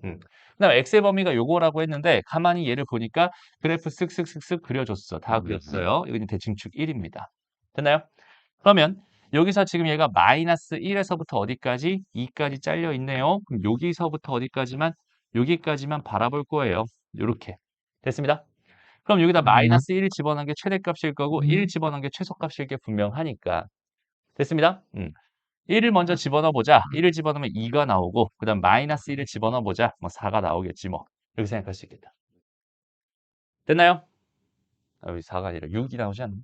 A: 그다음 x의 범위가 요거라고 했는데 가만히 얘를 보니까 그래프 쓱쓱쓱쓱 그려줬어. 다 그렸어요. 여기는 대칭축 1입니다. 됐나요? 그러면 여기서 지금 얘가 마이너스 1에서부터 어디까지? 2까지 잘려 있네요. 그럼 여기서부터 어디까지만? 여기까지만 바라볼 거예요. 요렇게. 됐습니다. 그럼 여기다 마이너스 1 집어넣은 게 최대값일 거고 1 집어넣은 게 최소값일 게 분명하니까. 됐습니다. 1을 먼저 집어넣어 보자. 1을 집어넣으면 2가 나오고 그 다음 마이너스 1을 집어넣어 보자. 뭐 4가 나오겠지 뭐. 이렇게 생각할 수 있겠다. 됐나요? 여기 4가 아니라 6이 나오지 않나?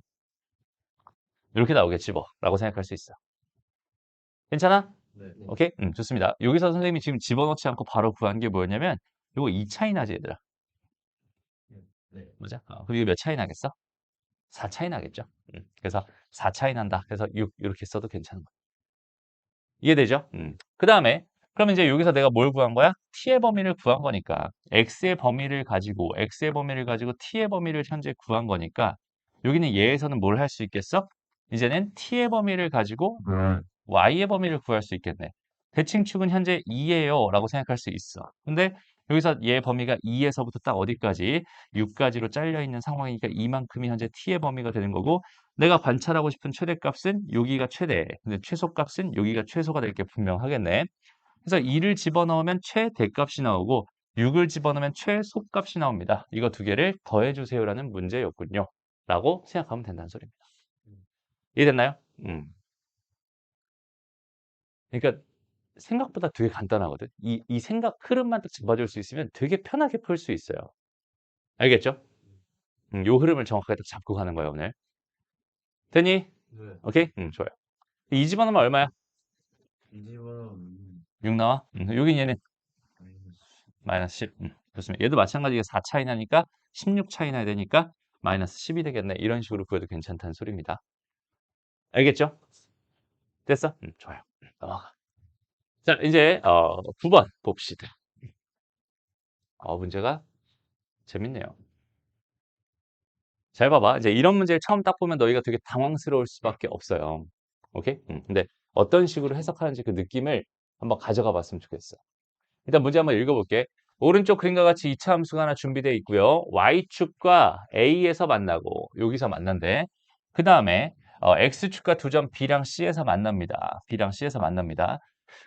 A: 이렇게 나오겠지 뭐. 라고 생각할 수 있어. 괜찮아?
B: 네.
A: 오케이? 좋습니다. 여기서 선생님이 지금 집어넣지 않고 바로 구한 게 뭐였냐면 이거 2 차이 나지 얘들아.
B: 네.
A: 맞아? 그럼 이거 몇 차이 나겠어? 4 차이 나겠죠? 그래서 4 차이 난다. 그래서 6 이렇게 써도 괜찮은 거야. 이해되죠? 그 다음에 그럼 이제 여기서 내가 뭘 구한 거야? t의 범위를 구한 거니까 x의 범위를 가지고 t의 범위를 현재 구한 거니까 여기는 얘에서는 뭘 할 수 있겠어? 이제는 t의 범위를 가지고 y의 범위를 구할 수 있겠네. 대칭축은 현재 2예요 라고 생각할 수 있어. 근데 여기서 얘 범위가 2에서부터 딱 어디까지? 6까지로 잘려 있는 상황이니까 이만큼이 현재 t의 범위가 되는 거고 내가 관찰하고 싶은 최대값은 여기가 최대, 근데 최소값은 여기가 최소가 될 게 분명하겠네. 그래서 2를 집어넣으면 최대값이 나오고 6을 집어넣으면 최소값이 나옵니다. 이거 두 개를 더해주세요라는 문제였군요. 라고 생각하면 된다는 소리입니다. 이해됐나요? 그러니까 생각보다 되게 간단하거든. 이 생각 흐름만 딱 잡아줄 수 있으면 되게 편하게 풀 수 있어요. 알겠죠? 요 흐름을 정확하게 딱 잡고 가는 거예요, 오늘. 됐니?
B: 네.
A: 오케이? 좋아요. 이 집어넣으면 얼마야?
B: 이 집은
A: 6 나와? 여긴 얘는 마이너스 10. 좋습니다. 얘도 마찬가지로 4 차이 나니까 16 차이 나야 되니까 마이너스 10이 되겠네. 이런 식으로 구해도 괜찮다는 소리입니다. 알겠죠? 됐어? 좋아요. 넘어가. 자, 이제 9번 봅시다. 문제가 재밌네요. 잘 봐봐. 이제 이런 문제를 처음 딱 보면 너희가 되게 당황스러울 수밖에 없어요. 오케이? 근데 어떤 식으로 해석하는지 그 느낌을 한번 가져가 봤으면 좋겠어. 일단 문제 한번 읽어볼게. 오른쪽 그림과 같이 2차 함수가 하나 준비되어 있고요. y축과 a에서 만나고 여기서 만난대. 그 다음에 x축과 두 점 b랑 c에서 만납니다. b랑 c에서 만납니다.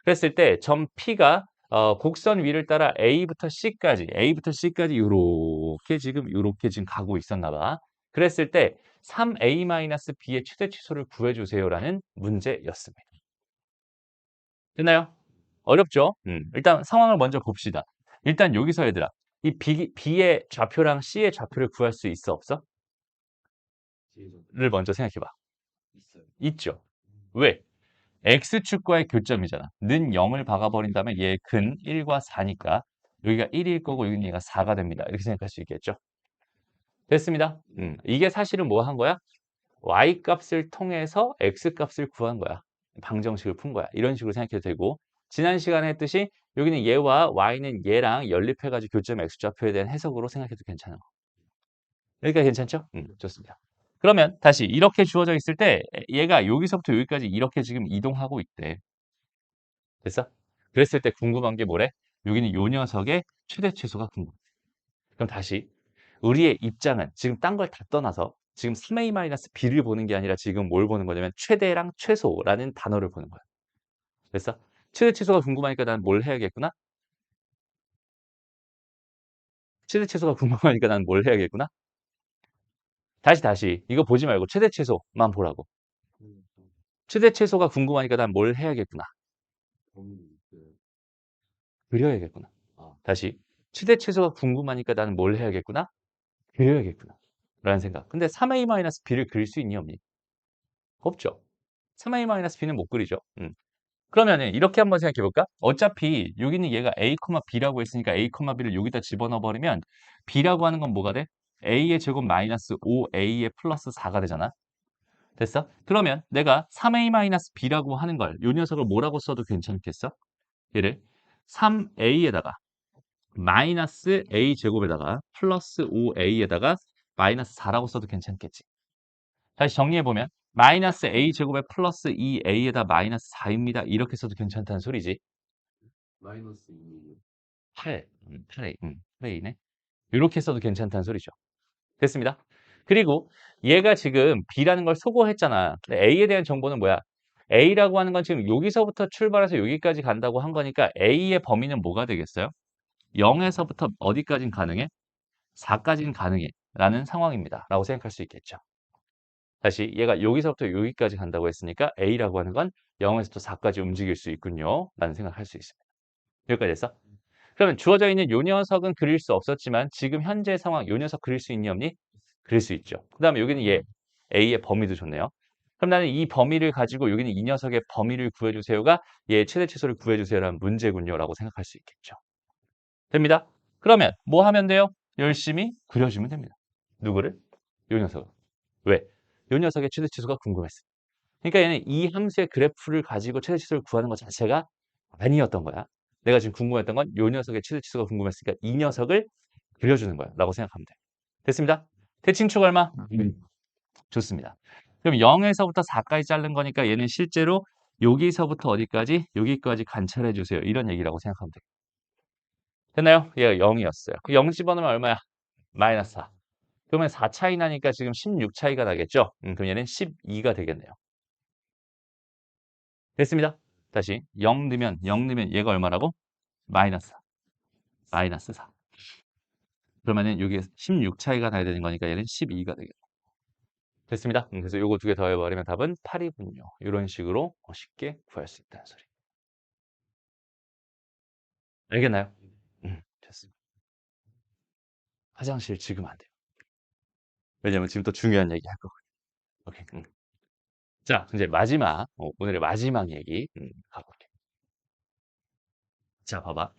A: 그랬을 때 점 p가 곡선 위를 따라 a부터 c까지 요렇게 지금 가고 있었나 봐. 그랬을 때 3a-b의 최대 치수를 구해주세요라는 문제였습니다. 됐나요? 어렵죠? 일단 상황을 먼저 봅시다. 일단 여기서 얘들아, 이 B의 좌표랑 C의 좌표를 구할 수 있어, 없어? 를 먼저 생각해봐.
B: 있어요.
A: 있죠. 왜? X축과의 교점이잖아. 는 0을 박아버린 다음에 얘 근 1과 4니까 여기가 1일 거고 여기는 얘가 4가 됩니다. 이렇게 생각할 수 있겠죠? 됐습니다. 이게 사실은 뭐 한 거야? Y 값을 통해서 X 값을 구한 거야. 방정식을 푼 거야. 이런 식으로 생각해도 되고 지난 시간에 했듯이 여기는 얘와 Y는 얘랑 연립해가지고 교점 X좌표에 대한 해석으로 생각해도 괜찮아. 여기까지 괜찮죠? 좋습니다. 그러면 다시 이렇게 주어져 있을 때 얘가 여기서부터 여기까지 이렇게 지금 이동하고 있대. 됐어? 그랬을 때 궁금한 게 뭐래? 여기는 요 녀석의 최대 최소가 궁금해. 그럼 다시 우리의 입장은 지금 딴 걸 다 떠나서 지금 3a-b를 보는 게 아니라 지금 뭘 보는 거냐면 최대랑 최소라는 단어를 보는 거야. 됐어? 최대 최소가 궁금하니까 난 뭘 해야겠구나? 최대 최소가 궁금하니까 난 뭘 해야겠구나? 다시 이거 보지 말고 최대 최소만 보라고.
B: 음,
A: 최대 최소가 궁금하니까 난 뭘 해야겠구나.
B: 그,
A: 그려야겠구나.
B: 아,
A: 다시 최대 최소가 궁금하니까 나는 뭘 해야겠구나? 그려야겠구나. 라는 생각. 근데 3a-b를 그릴 수 있니 없니? 없죠. 3a-b는 못 그리죠. 그러면은 이렇게 한번 생각해 볼까? 어차피 여기는 얘가 a, b라고 했으니까 a, b를 여기다 집어넣어 버리면 b라고 하는 건 뭐가 돼? a의 제곱 마이너스 5a의 플러스 4가 되잖아. 됐어? 그러면 내가 3a-b라고 하는 걸 요 녀석을 뭐라고 써도 괜찮겠어? 얘를 3a에다가 마이너스 a 제곱에다가 플러스 5a에다가 마이너스 4라고 써도 괜찮겠지. 다시 정리해보면 마이너스 a 제곱에 플러스 2a에다 마이너스 4입니다. 이렇게 써도 괜찮다는 소리지.
B: 마이너스 2.
A: 8, 8a, 8a네. 이렇게 써도 괜찮다는 소리죠. 됐습니다. 그리고 얘가 지금 b라는 걸 소거했잖아. 근데 a에 대한 정보는 뭐야? a라고 하는 건 지금 여기서부터 출발해서 여기까지 간다고 한 거니까 a의 범위는 뭐가 되겠어요? 0에서부터 어디까지는 가능해? 4까지는 가능해 라는 상황입니다. 라고 생각할 수 있겠죠. 다시 얘가 여기서부터 여기까지 간다고 했으니까 A라고 하는 건 0에서부터 4까지 움직일 수 있군요. 라는 생각을 할 수 있습니다. 여기까지 됐어? 그러면 주어져 있는 요 녀석은 그릴 수 없었지만 지금 현재 상황 요 녀석 그릴 수 있니 없니? 그릴 수 있죠. 그 다음에 여기는 얘 A의 범위도 좋네요. 그럼 나는 이 범위를 가지고 여기는 이 녀석의 범위를 구해주세요가 얘 최대 최소를 구해주세요라는 문제군요. 라고 생각할 수 있겠죠. 됩니다. 그러면 뭐 하면 돼요? 열심히 그려주면 됩니다. 누구를? 요 녀석을. 왜? 요 녀석의 최대치수가 궁금했어. 그러니까 얘는 이 함수의 그래프를 가지고 최대치수를 구하는 것 자체가 아니었던 거야. 내가 지금 궁금했던 건 요 녀석의 최대치수가 궁금했으니까 이 녀석을 그려주는 거야. 라고 생각하면 돼. 됐습니다. 대칭축 얼마? 좋습니다. 그럼 0에서부터 4까지 자른 거니까 얘는 실제로 여기서부터 어디까지? 여기까지 관찰해 주세요. 이런 얘기라고 생각하면 돼. 됐나요? 얘가 0이었어요. 그 0 집어넣으면 얼마야? 마이너스 4. 그러면 4 차이 나니까 지금 16 차이가 나겠죠? 그럼 얘는 12가 되겠네요. 됐습니다. 다시 0 넣으면 얘가 얼마라고? 마이너스 4. 마이너스 4. 그러면은 여기 16 차이가 나야 되는 거니까 얘는 12가 되겠네요. 됐습니다. 그래서 요거 두 개 더해버리면 답은 8이군요. 이런 식으로 쉽게 구할 수 있다는 소리. 알겠나요? 됐습니다. 화장실 지금 안 돼요. 왜냐면 지금 또 중요한 얘기 할 거거든요. 오케이. 자, 이제 마지막, 오늘의 마지막 얘기 가볼게요. 자, 봐봐.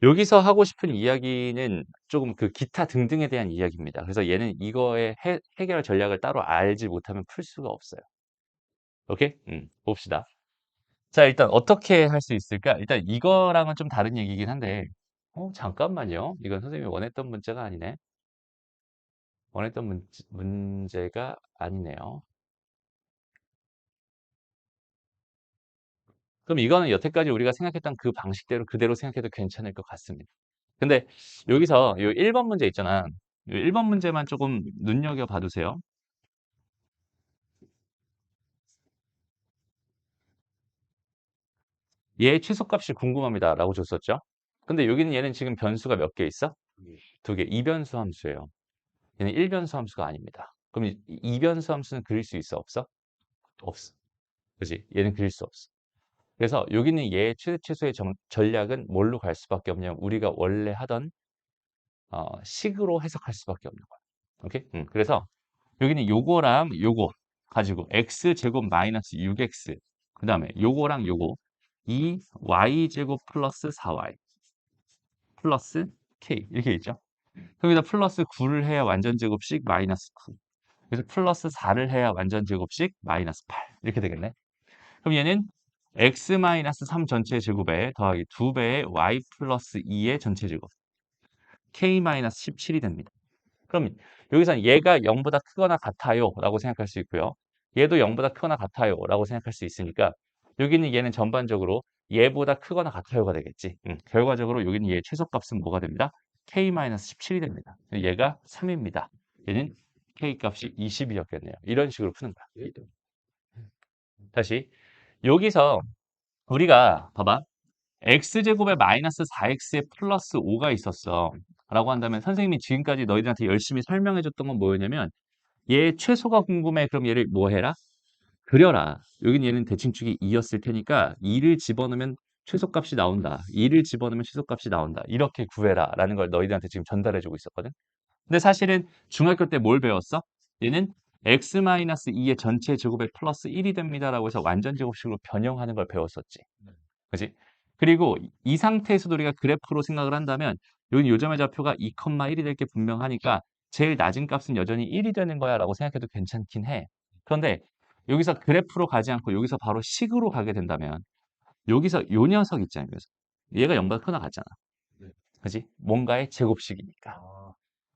A: 여기서 하고 싶은 이야기는 조금 그 기타 등등에 대한 이야기입니다. 그래서 얘는 이거의 해결 전략을 따로 알지 못하면 풀 수가 없어요. 오케이? 봅시다. 자, 일단 어떻게 할 수 있을까? 일단 이거랑은 좀 다른 얘기긴 한데, 잠깐만요. 이건 선생님이 원했던 문제가 아니네. 원했던 문제가 아니네요. 그럼 이거는 여태까지 우리가 생각했던 그 방식대로 그대로 생각해도 괜찮을 것 같습니다. 근데 여기서 요 1번 문제 있잖아. 요 1번 문제만 조금 눈여겨 봐두세요. 얘 최소값이 궁금합니다라고 줬었죠. 근데 여기는 얘는 지금 변수가 몇 개 있어? 두 개. 이변수 함수예요. 얘는 1변수 함수가 아닙니다. 그럼 이 변수 함수는 그릴 수 있어? 없어? 없어. 그지? 얘는 그릴 수 없어. 그래서 여기는 얘의 최소의 전략은 뭘로 갈 수밖에 없냐면 우리가 원래 하던 식으로 해석할 수밖에 없는 거야. 오케이? 그래서 여기는 요거랑 요거 가지고 x제곱 마이너스 6x 그 다음에 요거랑 요거 2y제곱 플러스 4y 플러스 k 이렇게 있죠. 여기다 플러스 9를 해야 완전제곱식 마이너스 9 그래서 플러스 4를 해야 완전제곱식 마이너스 8 이렇게 되겠네. 그럼 얘는 x 마이너스 3 전체 제곱에 더하기 2배의 y 플러스 2의 전체 제곱 k 마이너스 17이 됩니다. 그럼 여기선 얘가 0보다 크거나 같아요 라고 생각할 수 있고요. 얘도 0보다 크거나 같아요 라고 생각할 수 있으니까 여기는 얘는 전반적으로 얘보다 크거나 같아요가 되겠지. 결과적으로 여기는 얘의 최소값은 뭐가 됩니다? K-17이 됩니다. 얘가 3입니다. 얘는 K값이 20이었겠네요. 이런 식으로 푸는 거야. 다시 여기서 우리가 봐봐. x제곱에 마이너스 4x에 플러스 5가 있었어. 라고 한다면 선생님이 지금까지 너희들한테 열심히 설명해줬던 건 뭐였냐면 얘 최소가 궁금해. 그럼 얘를 뭐 해라? 그려라. 여기는 얘는 대칭축이 2였을 테니까 2를 집어넣으면 최소값이 나온다. 2를 집어넣으면 최소값이 나온다. 이렇게 구해라. 라는 걸 너희들한테 지금 전달해주고 있었거든. 근데 사실은 중학교 때 뭘 배웠어? 얘는 x-2의 전체 제곱에 플러스 1이 됩니다라고 해서 완전 제곱식으로 변형하는 걸 배웠었지. 그지? 그리고 이 상태에서도 우리가 그래프로 생각을 한다면 여기 요점의 좌표가 2,1이 될 게 분명하니까 제일 낮은 값은 여전히 1이 되는 거야 라고 생각해도 괜찮긴 해. 그런데 여기서 그래프로 가지 않고 여기서 바로 식으로 가게 된다면 여기서 요 녀석 있잖아요. 그래서 얘가 0보다 크거나 같잖아.
B: 네.
A: 그지? 뭔가의 제곱식이니까.
B: 아,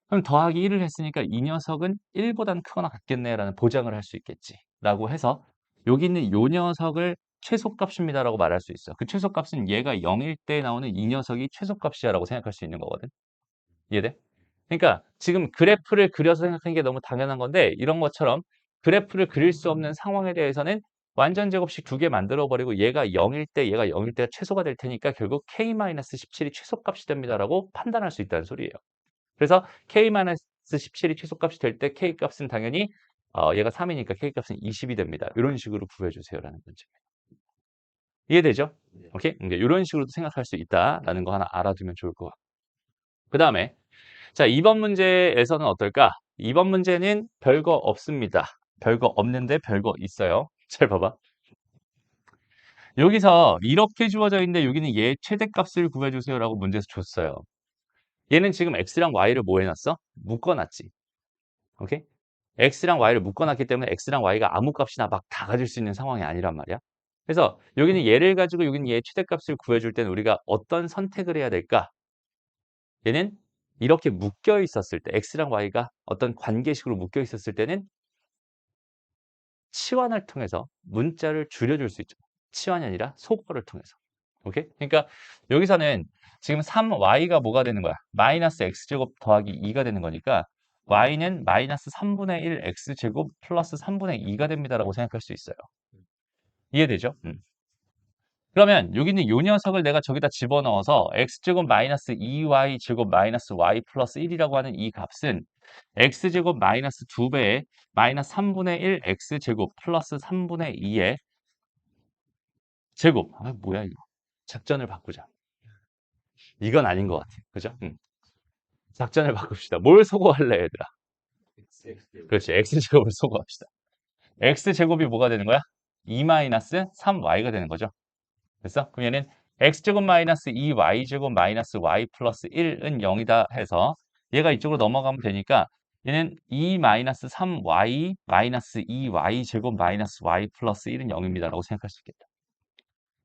A: 그럼 더하기 1을 했으니까 이 녀석은 1보다는 크거나 같겠네라는 보장을 할 수 있겠지. 라고 해서 여기 있는 요 녀석을 최소값입니다라고 말할 수 있어. 그 최소값은 얘가 0일 때 나오는 이 녀석이 최소값이야라고 생각할 수 있는 거거든. 이해돼? 그러니까 지금 그래프를 그려서 생각하는 게 너무 당연한 건데 이런 것처럼 그래프를 그릴 수 없는 상황에 대해서는 완전 제곱식 두 개 만들어 버리고 얘가 0일 때 얘가 0일 때가 최소가 될 테니까 결국 K-17이 최소값이 됩니다라고 판단할 수 있다는 소리예요. 그래서 K-17이 최소값이 될 때 K값은 당연히 얘가 3이니까 K값은 20이 됩니다. 이런 식으로 구해주세요라는 문제. 이해되죠?
B: 네.
A: 오케이? 이런 식으로도 생각할 수 있다라는 거 하나 알아두면 좋을 것 같고. 그 다음에 자 2번 문제에서는 어떨까? 2번 문제는 별거 없습니다. 별거 없는데 별거 있어요. 잘 봐봐. 여기서 이렇게 주어져 있는데 여기는 얘 최대값을 구해주세요라고 문제에서 줬어요. 얘는 지금 x랑 y를 뭐 해놨어? 묶어놨지. 오케이? x랑 y를 묶어놨기 때문에 x랑 y가 아무 값이나 막 다 가질 수 있는 상황이 아니란 말이야. 그래서 여기는 얘를 가지고 여기는 얘의 최대값을 구해줄 때는 우리가 어떤 선택을 해야 될까? 얘는 이렇게 묶여 있었을 때 x랑 y가 어떤 관계식으로 묶여 있었을 때는 치환을 통해서 문자를 줄여줄 수 있죠. 치환이 아니라 소거를 통해서. 오케이? 그러니까 여기서는 지금 3y가 뭐가 되는 거야? 마이너스 x제곱 더하기 2가 되는 거니까 y는 마이너스 3분의 1 x제곱 플러스 3분의 2가 됩니다라고 생각할 수 있어요. 이해되죠? 그러면 여기 있는 요 녀석을 내가 저기다 집어넣어서 x제곱 마이너스 2y제곱 마이너스 y 플러스 1이라고 하는 이 값은 x제곱 마이너스 2배의 마이너스 3분의 1 x제곱 플러스 3분의 2의 제곱. 아, 뭐야 이거. 작전을 바꾸자. 이건 아닌 것 같아. 그죠? 작전을 바꿉시다. 뭘 소거할래, 얘들아?
B: X.
A: 그렇지. x제곱을 소거합시다. x제곱이 뭐가 되는 거야? 2-3y가 되는 거죠. 됐어? 그럼 얘는 x제곱 마이너스 2y제곱 마이너스 y 플러스 1은 0이다 해서 얘가 이쪽으로 넘어가면 되니까 얘는 2-3y 마이너스 2y제곱 마이너스 y 플러스 1은 0입니다. 라고 생각할 수 있겠다.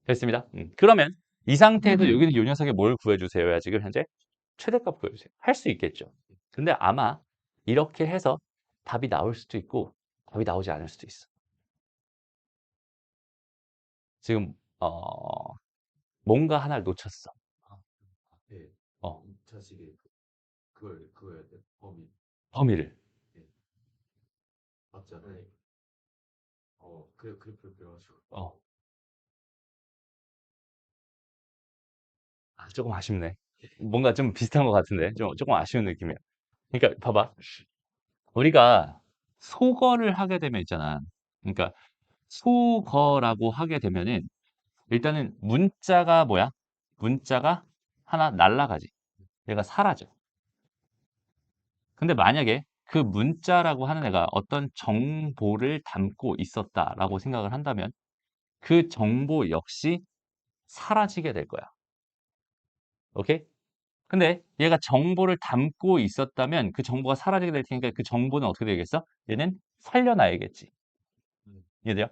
A: 됐습니다. 그러면 이 상태에서 여기는 이 녀석의 뭘 구해주세요야 지금 현재 최대값 구해주세요. 할 수 있겠죠. 근데 아마 이렇게 해서 답이 나올 수도 있고 답이 나오지 않을 수도 있어. 지금 뭔가 하나를 놓쳤어.
B: 아, 네.
A: 어,
B: 자식이 그걸 해야 돼.
A: 범위를.
B: 네. 맞잖아요. 그래프를 그려가지고.
A: 어, 조금 아쉽네. 뭔가 좀 비슷한 것 같은데 조금 아쉬운 느낌이야. 그러니까 봐봐. 우리가 소거를 하게 되면 있잖아. 그러니까 소거라고 하게 되면은 일단은 문자가 뭐야? 문자가 하나 날라가지. 얘가 사라져. 근데 만약에 그 문자라고 하는 애가 어떤 정보를 담고 있었다라고 생각을 한다면 그 정보 역시 사라지게 될 거야. 오케이? 근데 얘가 정보를 담고 있었다면 그 정보가 사라지게 될 테니까 그 정보는 어떻게 되겠어? 얘는 살려놔야겠지. 이해돼요?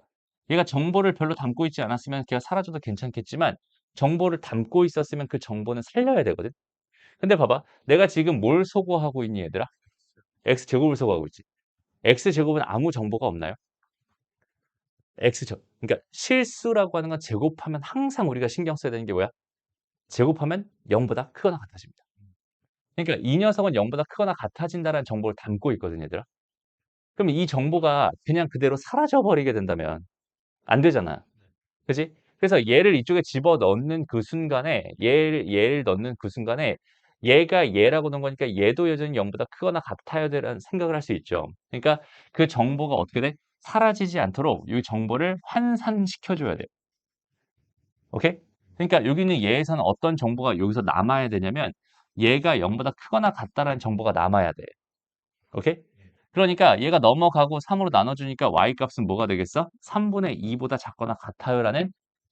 A: 얘가 정보를 별로 담고 있지 않았으면 걔가 사라져도 괜찮겠지만 정보를 담고 있었으면 그 정보는 살려야 되거든. 근데 봐봐. 내가 지금 뭘 소거하고 있니 얘들아? x제곱을 써가고 있지. x제곱은 아무 정보가 없나요? 그러니까 실수라고 하는 건 제곱하면 항상 우리가 신경 써야 되는 게 뭐야? 제곱하면 0보다 크거나 같아집니다. 그러니까 이 녀석은 0보다 크거나 같아진다는 정보를 담고 있거든요, 얘들아. 그럼 이 정보가 그냥 그대로 사라져 버리게 된다면 안 되잖아. 그지? 그래서 얘를 이쪽에 집어 넣는 그 순간에 얘를 넣는 그 순간에 얘가 얘라고 넣은 거니까 얘도 여전히 0보다 크거나 같아야 되라는 생각을 할 수 있죠. 그러니까 그 정보가 어떻게 돼? 사라지지 않도록 이 정보를 환산시켜 줘야 돼요. 오케이? 그러니까 여기는 얘에서는 어떤 정보가 여기서 남아야 되냐면 얘가 0보다 크거나 같다라는 정보가 남아야 돼. 오케이? 그러니까 얘가 넘어가고 3으로 나눠주니까 y 값은 뭐가 되겠어? 3분의 2보다 작거나 같아요라는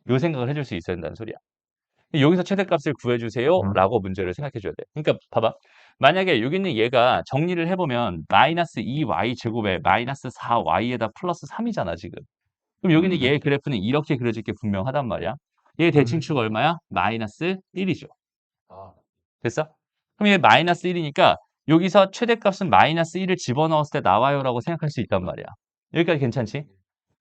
A: 요 생각을 해줄 수 있어야 된다는 소리야. 여기서 최대값을 구해주세요 라고 문제를 생각해 줘야 돼. 그러니까 봐봐. 만약에 여기 있는 얘가 정리를 해보면 마이너스 2y 제곱에 마이너스 4y에다 플러스 3이잖아 지금. 그럼 여기는 얘 그래프는 이렇게 그려질 게 분명하단 말이야. 얘 대칭축 얼마야? 마이너스 1이죠.
B: 아,
A: 됐어? 그럼 얘 마이너스 1이니까 여기서 최대값은 마이너스 1을 집어넣었을 때 나와요라고 생각할 수 있단 말이야. 여기까지 괜찮지?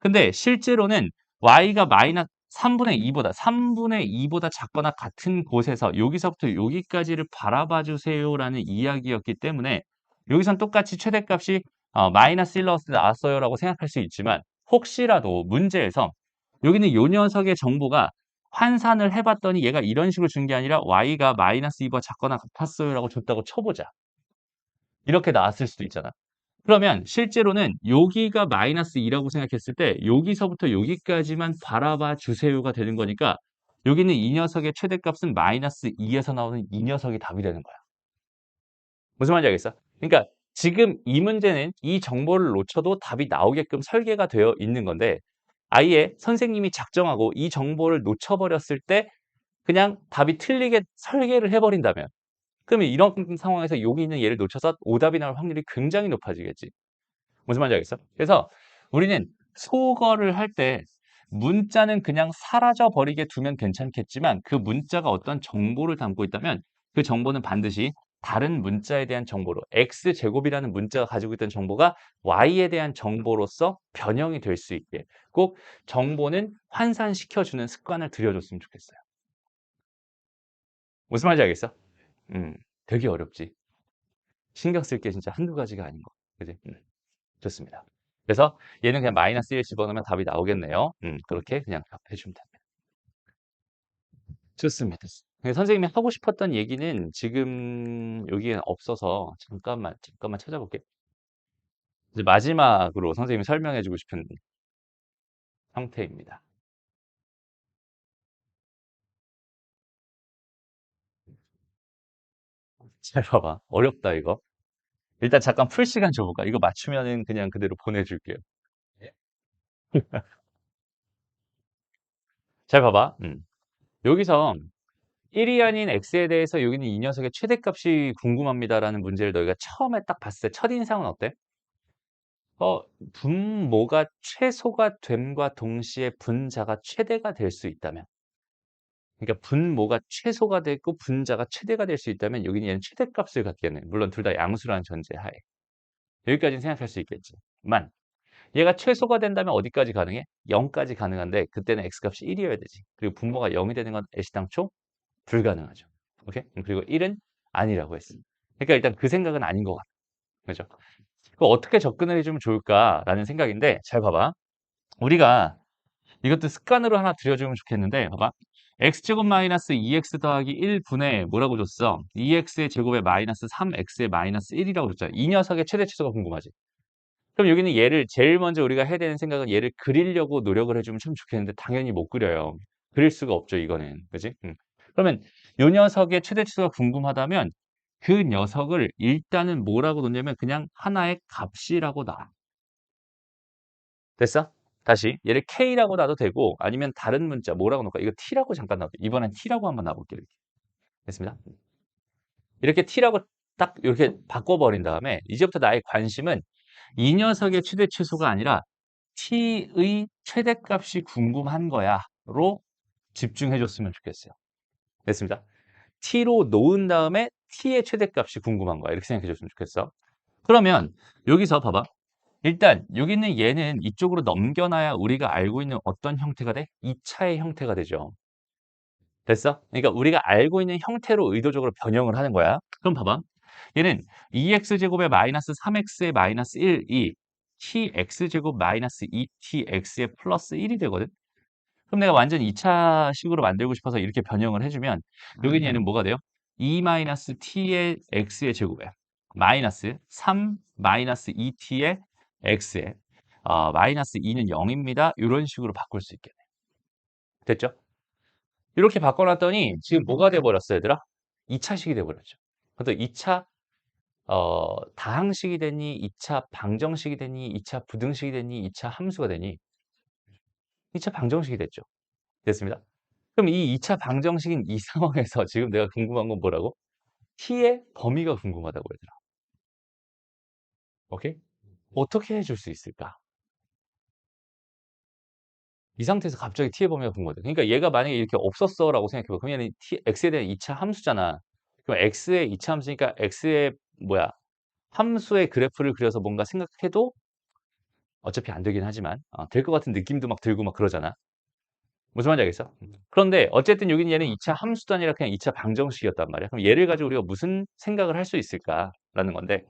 A: 근데 실제로는 y가 마이너스 3분의 2보다 작거나 같은 곳에서 여기서부터 여기까지를 바라봐 주세요라는 이야기였기 때문에 여기선 똑같이 최대값이 마이너스 1 넣었을 때 나왔어요라고 생각할 수 있지만 혹시라도 문제에서 여기는 요 녀석의 정보가 환산을 해봤더니 얘가 이런 식으로 준 게 아니라 y가 마이너스 2보다 작거나 같았어요라고 줬다고 쳐보자. 이렇게 나왔을 수도 있잖아. 그러면 실제로는 여기가 마이너스 2라고 생각했을 때 여기서부터 여기까지만 바라봐 주세요가 되는 거니까 여기는 이 녀석의 최대값은 마이너스 2에서 나오는 이 녀석이 답이 되는 거야. 무슨 말인지 알겠어? 그러니까 지금 이 문제는 이 정보를 놓쳐도 답이 나오게끔 설계가 되어 있는 건데 아예 선생님이 작정하고 이 정보를 놓쳐버렸을 때 그냥 답이 틀리게 설계를 해버린다면 그러면 이런 상황에서 여기 있는 얘를 놓쳐서 오답이 나올 확률이 굉장히 높아지겠지. 무슨 말인지 알겠어? 그래서 우리는 소거를 할 때 문자는 그냥 사라져 버리게 두면 괜찮겠지만 그 문자가 어떤 정보를 담고 있다면 그 정보는 반드시 다른 문자에 대한 정보로 x제곱이라는 문자가 가지고 있던 정보가 y에 대한 정보로서 변형이 될 수 있게 꼭 정보는 환산시켜주는 습관을 들여줬으면 좋겠어요. 무슨 말인지 알겠어? 음, 되게 어렵지. 신경 쓸 게 진짜 한두 가지가 아닌 거. 그지? 좋습니다. 그래서 얘는 그냥 마이너스 1 집어넣으면 답이 나오겠네요. 그렇게 그냥 답해 주면 됩니다. 좋습니다. 선생님이 하고 싶었던 얘기는 지금 여기에 없어서 잠깐만 찾아볼게요. 이제 마지막으로 선생님이 설명해 주고 싶은 형태입니다. 잘 봐봐. 어렵다, 이거. 일단 잠깐 풀 시간 줘볼까? 이거 맞추면은 그냥 그대로 보내줄게요. 잘 봐봐. 여기서 1이 아닌 x에 대해서 여기는 이 녀석의 최대값이 궁금합니다라는 문제를 너희가 처음에 딱 봤을 때 첫인상은 어때? 분모가 최소가 됨과 동시에 분자가 최대가 될 수 있다면 그러니까 분모가 최소가 되고 분자가 최대가 될 수 있다면 여기는 얘는 최대값을 갖겠네. 물론 둘 다 양수라는 전제하에. 여기까지는 생각할 수 있겠지. 만 얘가 최소가 된다면 어디까지 가능해? 0까지 가능한데 그때는 x값이 1이어야 되지. 그리고 분모가 0이 되는 건 애시당초 불가능하죠. 오케이? 그리고 1은 아니라고 했어. 그러니까 일단 그 생각은 아닌 것 같아. 그죠? 그 어떻게 접근을 해주면 좋을까라는 생각인데 잘 봐봐. 우리가 이것도 습관으로 하나 들여주면 좋겠는데 봐봐. x제곱 마이너스 2x 더하기 1분의 뭐라고 줬어? 2x의 제곱에 마이너스 3x의 마이너스 1이라고 줬잖아. 이 녀석의 최대 치수가 궁금하지? 그럼 여기는 얘를 제일 먼저 우리가 해야 되는 생각은 얘를 그리려고 노력을 해주면 참 좋겠는데 당연히 못 그려요. 그릴 수가 없죠, 이거는. 그지? 그러면 이 녀석의 최대 치수가 궁금하다면 그 녀석을 일단은 뭐라고 놓냐면 그냥 하나의 값이라고 놔. 됐어? 다시 얘를 K라고 놔도 되고 아니면 다른 문자 뭐라고 놓을까? 이거 T라고 잠깐 놔볼게. 이번엔 T라고 한번 놔볼게요. 이렇게. 됐습니다. 이렇게 T라고 딱 이렇게 바꿔버린 다음에 이제부터 나의 관심은 이 녀석의 최대 최소가 아니라 T의 최대값이 궁금한 거야로 집중해 줬으면 좋겠어요. 됐습니다. T로 놓은 다음에 T의 최대값이 궁금한 거야. 이렇게 생각해 줬으면 좋겠어. 그러면 여기서 봐봐. 일단 여기 있는 얘는 이쪽으로 넘겨놔야 우리가 알고 있는 어떤 형태가 돼? 2차의 형태가 되죠. 됐어? 그러니까 우리가 알고 있는 형태로 의도적으로 변형을 하는 거야. 그럼 봐봐. 얘는 2x제곱에 마이너스 3x에 마이너스 1, 2, tx제곱 마이너스 2tx에 플러스 1이 되거든? 그럼 내가 완전 2차식으로 만들고 싶어서 이렇게 변형을 해주면 여기는 얘는 뭐가 돼요? 2 마이너스 t의 x의 제곱에 마이너스 3 마이너스 2t의 x에 마이너스 2는 0입니다. 이런 식으로 바꿀 수 있겠네. 됐죠? 이렇게 바꿔놨더니 지금 뭐가 돼버렸어, 얘들아? 2차식이 돼버렸죠. 그래서 2차 다항식이 되니, 2차 방정식이 되니, 2차 부등식이 되니, 2차 함수가 되니 2차 방정식이 됐죠. 됐습니다. 그럼 이 2차 방정식인 이 상황에서 지금 내가 궁금한 건 뭐라고? t의 범위가 궁금하다고 얘들아. 오케이? 어떻게 해줄 수 있을까? 이 상태에서 갑자기 t의 범위가 궁금하다. 그러니까 얘가 만약에 이렇게 없었어라고 생각해봐. 그럼 얘는 x에 대한 2차 함수잖아. 그럼 x의 2차 함수니까 x의 뭐야? 함수의 그래프를 그려서 뭔가 생각해도 어차피 안 되긴 하지만 될 것 같은 느낌도 막 들고 막 그러잖아. 무슨 말인지 알겠어? 그런데 어쨌든 여기는 얘는 2차 함수도 아니라 그냥 2차 방정식이었단 말이야. 그럼 얘를 가지고 우리가 무슨 생각을 할 수 있을까라는 건데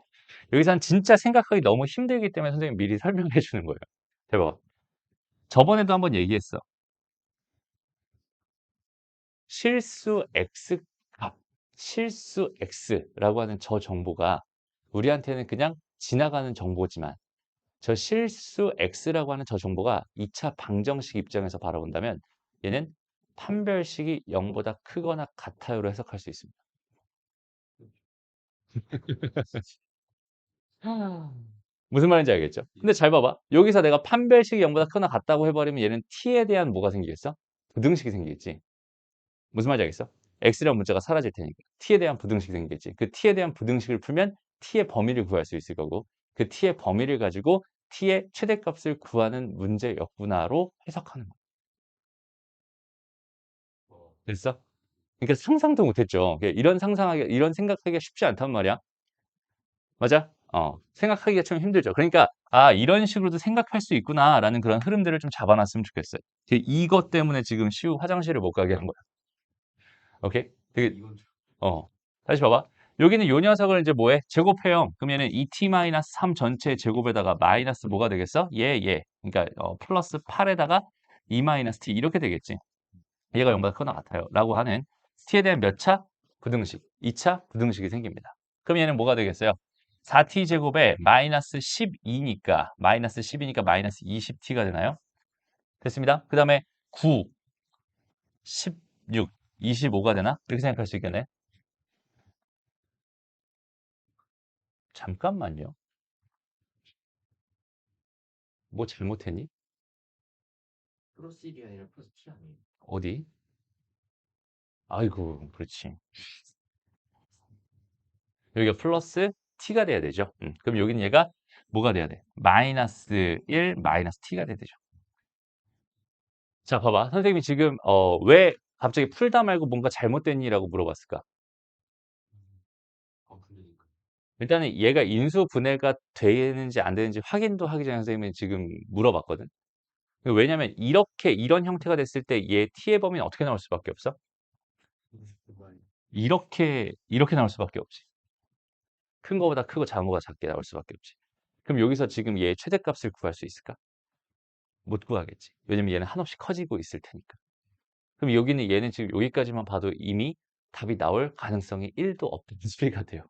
A: 여기서는 진짜 생각하기 너무 힘들기 때문에 선생님 미리 설명해 주는 거예요. 대박. 저번에도 한번 얘기했어. 실수 x 값, 실수 x라고 하는 저 정보가 우리한테는 그냥 지나가는 정보지만 저 실수 x라고 하는 저 정보가 2차 방정식 입장에서 바라본다면 얘는 판별식이 0보다 크거나 같아요로 해석할 수 있습니다. 무슨 말인지 알겠죠? 근데 잘 봐봐. 여기서 내가 판별식이 0보다 크거나 같다고 해버리면 얘는 t에 대한 뭐가 생기겠어? 부등식이 생기겠지. 무슨 말인지 알겠어? x라는 문자가 사라질 테니까. t에 대한 부등식이 생기겠지. 그 t에 대한 부등식을 풀면 t의 범위를 구할 수 있을 거고 그 t의 범위를 가지고 t의 최대값을 구하는 문제였구나로 해석하는 거야. 됐어? 그러니까 상상도 못했죠. 이런 상상하기, 이런 생각하기가 쉽지 않단 말이야. 맞아? 생각하기가 좀 힘들죠. 그러니까 이런 식으로도 생각할 수 있구나라는 그런 흐름들을 좀 잡아놨으면 좋겠어요. 이것 때문에 지금 시우 화장실을 못 가게 한 거야. 오케이? 되게 다시 봐봐. 여기는 요 녀석을 이제 뭐해? 제곱해요. 그럼 얘는 2t-3 전체 제곱에다가 마이너스 뭐가 되겠어? 얘. 그러니까 플러스 8에다가 2-t 이렇게 되겠지. 얘가 0보다 크거나 같아요. 라고 하는 t에 대한 몇 차? 부등식. 2차 부등식이 생깁니다. 그럼 얘는 뭐가 되겠어요? 4t 제곱에 마이너스 12니까 마이너스 10이니까 마이너스 20t가 되나요? 됐습니다. 그 다음에 9, 16, 25가 되나? 이렇게 생각할 수 있겠네. 잠깐만요. 뭐 잘못했니?
B: 플러스 1이 아니라 플러스 7 아니에요?
A: 어디? 아이고, 그렇지. 여기가 플러스 t가 돼야 되죠. 그럼 여기는 얘가 뭐가 돼야 돼? 마이너스 1, 마이너스 t가 돼야 되죠. 자, 봐봐. 선생님이 지금 왜 갑자기 풀다 말고 뭔가 잘못됐니라고 물어봤을까?
B: 그러니까.
A: 일단은 얘가 인수 분해가 되는지 안 되는지 확인도 하기 전에 선생님이 지금 물어봤거든. 왜냐면 이렇게 이런 형태가 됐을 때 얘 t의 범위는 어떻게 나올 수밖에 없어? 이렇게 나올 수밖에 없지. 큰 거보다 크고 작은 거보다 작게 나올 수밖에 없지. 그럼 여기서 지금 얘의 최대값을 구할 수 있을까? 못 구하겠지. 왜냐면 얘는 한없이 커지고 있을 테니까. 그럼 여기는 얘는 지금 여기까지만 봐도 이미 답이 나올 가능성이 1도 없는 소리가 돼요.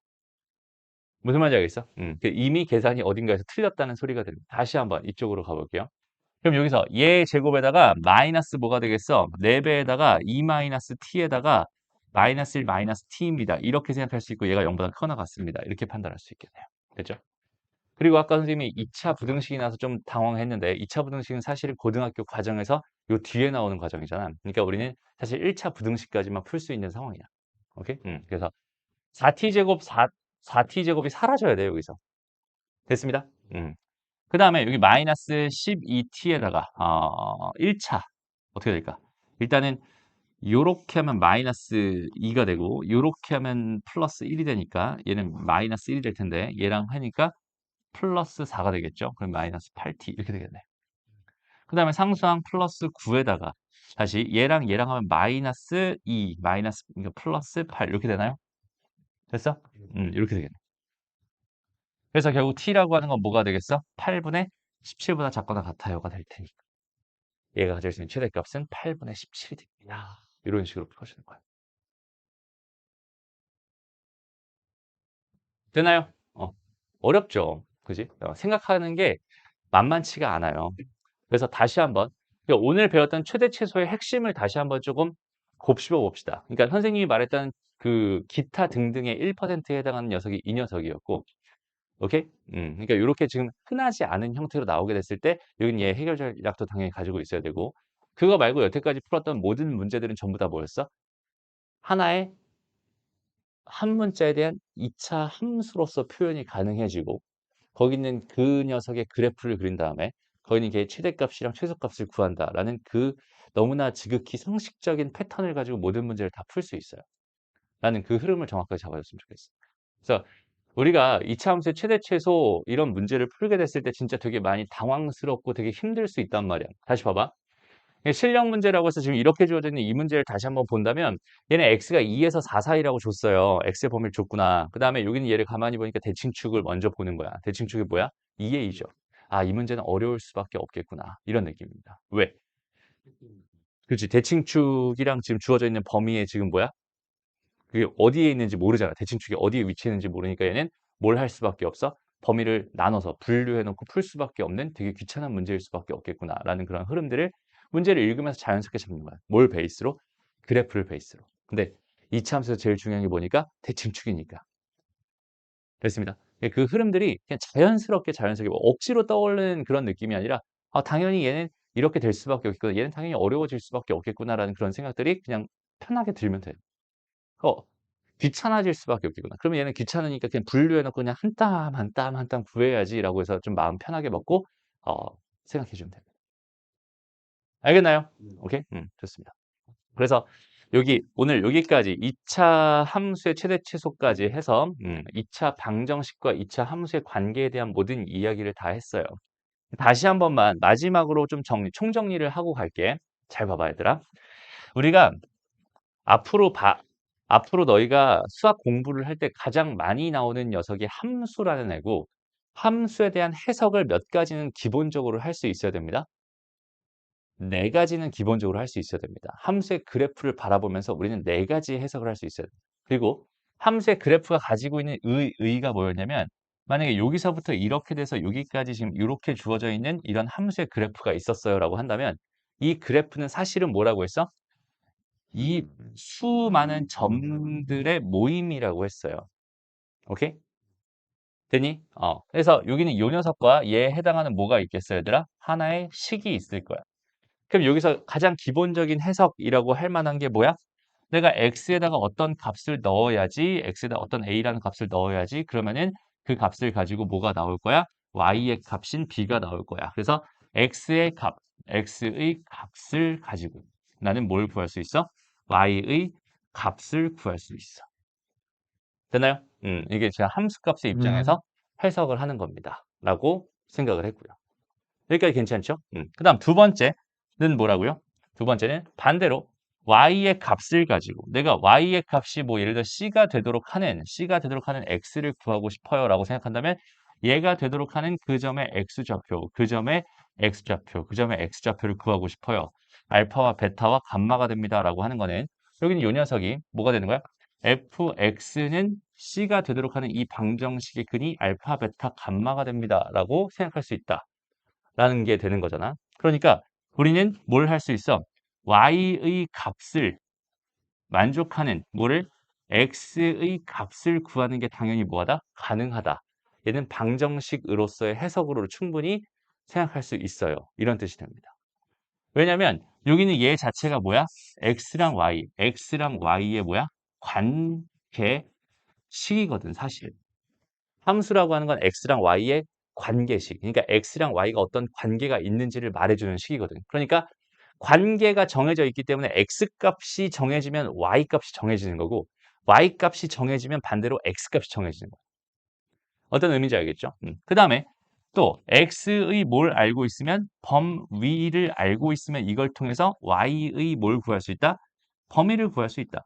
A: 무슨 말인지 알겠어? 이미 계산이 어딘가에서 틀렸다는 소리가 됩니다. 다시 한번 이쪽으로 가볼게요. 그럼 여기서 얘 제곱에다가 마이너스 뭐가 되겠어? 4배에다가 2 마이너스 t에다가 마이너스 1 마이너스 t입니다. 이렇게 생각할 수 있고 얘가 0보다 크거나 같습니다. 이렇게 판단할 수 있겠네요. 됐죠? 그리고 아까 선생님이 2차 부등식이 나서 좀 당황했는데 2차 부등식은 사실 고등학교 과정에서 요 뒤에 나오는 과정이잖아. 그러니까 우리는 사실 1차 부등식까지만 풀 수 있는 상황이야. 오케이? 그래서 4t제곱 4t제곱이 사라져야 돼요, 여기서. 됐습니다. 그 다음에 여기 마이너스 12t에다가 1차 어떻게 될까? 일단은 요렇게 하면 마이너스 2가 되고 요렇게 하면 플러스 1이 되니까 얘는 마이너스 1이 될 텐데 얘랑 하니까 플러스 4가 되겠죠. 그럼 마이너스 8t 이렇게 되겠네. 그 다음에 상수항 플러스 9에다가 다시 얘랑 하면 마이너스 2, 마이너스 그러니까 플러스 8 이렇게 되나요? 됐어? 이렇게 되겠네. 그래서 결국 t라고 하는 건 뭐가 되겠어? 8분의 17보다 작거나 같아요가 될 테니까. 얘가 가질 수 있는 최대값은 8분의 17이 됩니다. 이런 식으로 풀어주는 거야. 되나요? 어렵죠. 그지? 생각하는 게 만만치가 않아요. 그래서 다시 한번 그러니까 오늘 배웠던 최대 최소의 핵심을 다시 한번 조금 곱씹어 봅시다. 그러니까 선생님이 말했던 그 기타 등등의 1%에 해당하는 녀석이 이 녀석이었고, 오케이? 그러니까 이렇게 지금 흔하지 않은 형태로 나오게 됐을 때 여기는 얘 해결 전략도 당연히 가지고 있어야 되고, 그거 말고 여태까지 풀었던 모든 문제들은 전부 다 뭐였어? 하나의 한 문자에 대한 2차 함수로서 표현이 가능해지고 거기 있는 그 녀석의 그래프를 그린 다음에 거기 있는 게 최대값이랑 최소값을 구한다라는 그 너무나 지극히 상식적인 패턴을 가지고 모든 문제를 다 풀 수 있어요. 라는 그 흐름을 정확하게 잡아줬으면 좋겠어. 그래서 우리가 2차 함수의 최대 최소 이런 문제를 풀게 됐을 때 진짜 되게 많이 당황스럽고 되게 힘들 수 있단 말이야. 다시 봐봐. 실력 문제라고 해서 지금 이렇게 주어져 있는 이 문제를 다시 한번 본다면 얘는 x가 2에서 4 사이라고 줬어요. x의 범위를 줬구나. 그 다음에 여기는 얘를 가만히 보니까 대칭축을 먼저 보는 거야. 대칭축이 뭐야? 2의 2죠. 아, 이 문제는 어려울 수밖에 없겠구나. 이런 느낌입니다. 왜? 그렇지. 대칭축이랑 지금 주어져 있는 범위에 지금 뭐야? 그게 어디에 있는지 모르잖아. 대칭축이 어디에 위치했는지 모르니까 얘는 뭘 할 수밖에 없어? 범위를 나눠서 분류해놓고 풀 수밖에 없는 되게 귀찮은 문제일 수밖에 없겠구나라는 그런 흐름들을 문제를 읽으면서 자연스럽게 잡는 거야. 뭘 베이스로? 그래프를 베이스로. 근데 이차 함수에서 제일 중요한 게 뭐니까? 대칭축이니까. 됐습니다. 그 흐름들이 그냥 자연스럽게 뭐 억지로 떠오르는 그런 느낌이 아니라 당연히 얘는 이렇게 될 수밖에 없겠구나. 얘는 당연히 어려워질 수밖에 없겠구나라는 그런 생각들이 그냥 편하게 들면 돼요. 귀찮아질 수밖에 없겠구나. 그러면 얘는 귀찮으니까 그냥 분류해 놓고 그냥 한 땀, 한 땀, 한 땀 구해야지라고 해서 좀 마음 편하게 먹고 어, 생각해 주면 됩니다. 알겠나요? 오케이? 좋습니다. 그래서 여기 오늘 여기까지 2차 함수의 최대 최소까지 해서 2차 방정식과 2차 함수의 관계에 대한 모든 이야기를 다 했어요. 다시 한 번만 마지막으로 좀 총정리를 하고 갈게. 잘 봐봐 얘들아. 우리가 앞으로 앞으로 너희가 수학 공부를 할 때 가장 많이 나오는 녀석이 함수라는 애고 함수에 대한 해석을 몇 가지는 기본적으로 할 수 있어야 됩니다. 네 가지는 기본적으로 할 수 있어야 됩니다. 함수의 그래프를 바라보면서 우리는 네 가지 해석을 할 수 있어야 됩니다. 그리고 함수의 그래프가 가지고 있는 의의가 뭐였냐면 만약에 여기서부터 이렇게 돼서 여기까지 지금 이렇게 주어져 있는 이런 함수의 그래프가 있었어요 라고 한다면 이 그래프는 사실은 뭐라고 했어? 이 수많은 점들의 모임이라고 했어요. 오케이? 되니? 그래서 여기는 요 녀석과 얘에 해당하는 뭐가 있겠어요, 얘들아? 하나의 식이 있을 거야. 그럼 여기서 가장 기본적인 해석이라고 할 만한 게 뭐야? 내가 x에다가 어떤 값을 넣어야지, x에다 어떤 a라는 값을 넣어야지, 그러면은 그 값을 가지고 뭐가 나올 거야? y의 값인 b가 나올 거야. 그래서 x의 값, x의 값을 가지고 나는 뭘 구할 수 있어? y의 값을 구할 수 있어. 되나요? 이게 제가 함수값의 입장에서 해석을 하는 겁니다. 라고 생각을 했고요. 여기까지 괜찮죠? 그 다음 두 번째는 뭐라고요? 두 번째는 반대로 y의 값을 가지고 내가 y의 값이 뭐 예를 들어 c가 되도록 하는 x를 구하고 싶어요 라고 생각한다면 얘가 되도록 하는 그 점의 x좌표, 그 점의 x좌표, 그 점의 x좌표를 구하고 싶어요. 알파와 베타와 감마가 됩니다 라고 하는 거는 여기는 이 녀석이 뭐가 되는 거야? fx는 c가 되도록 하는 이 방정식의 근이 알파, 베타, 감마가 됩니다 라고 생각할 수 있다. 라는 게 되는 거잖아. 그러니까 우리는 뭘 할 수 있어? y의 값을 만족하는 뭐를 x의 값을 구하는 게 당연히 뭐하다? 가능하다. 얘는 방정식으로서의 해석으로 충분히 생각할 수 있어요. 이런 뜻이 됩니다. 왜냐면 여기는 얘 자체가 뭐야? x랑 y의 뭐야? 관계식이거든, 사실. 함수라고 하는 건 x랑 y의 관계식. 그러니까 x랑 y가 어떤 관계가 있는지를 말해주는 식이거든. 그러니까 관계가 정해져 있기 때문에 X값이 정해지면 Y값이 정해지는 거고 Y값이 정해지면 반대로 X값이 정해지는 거예요. 어떤 의미인지 알겠죠? 그 다음에 또 X의 뭘 알고 있으면 범위를 알고 있으면 이걸 통해서 Y의 뭘 구할 수 있다? 범위를 구할 수 있다.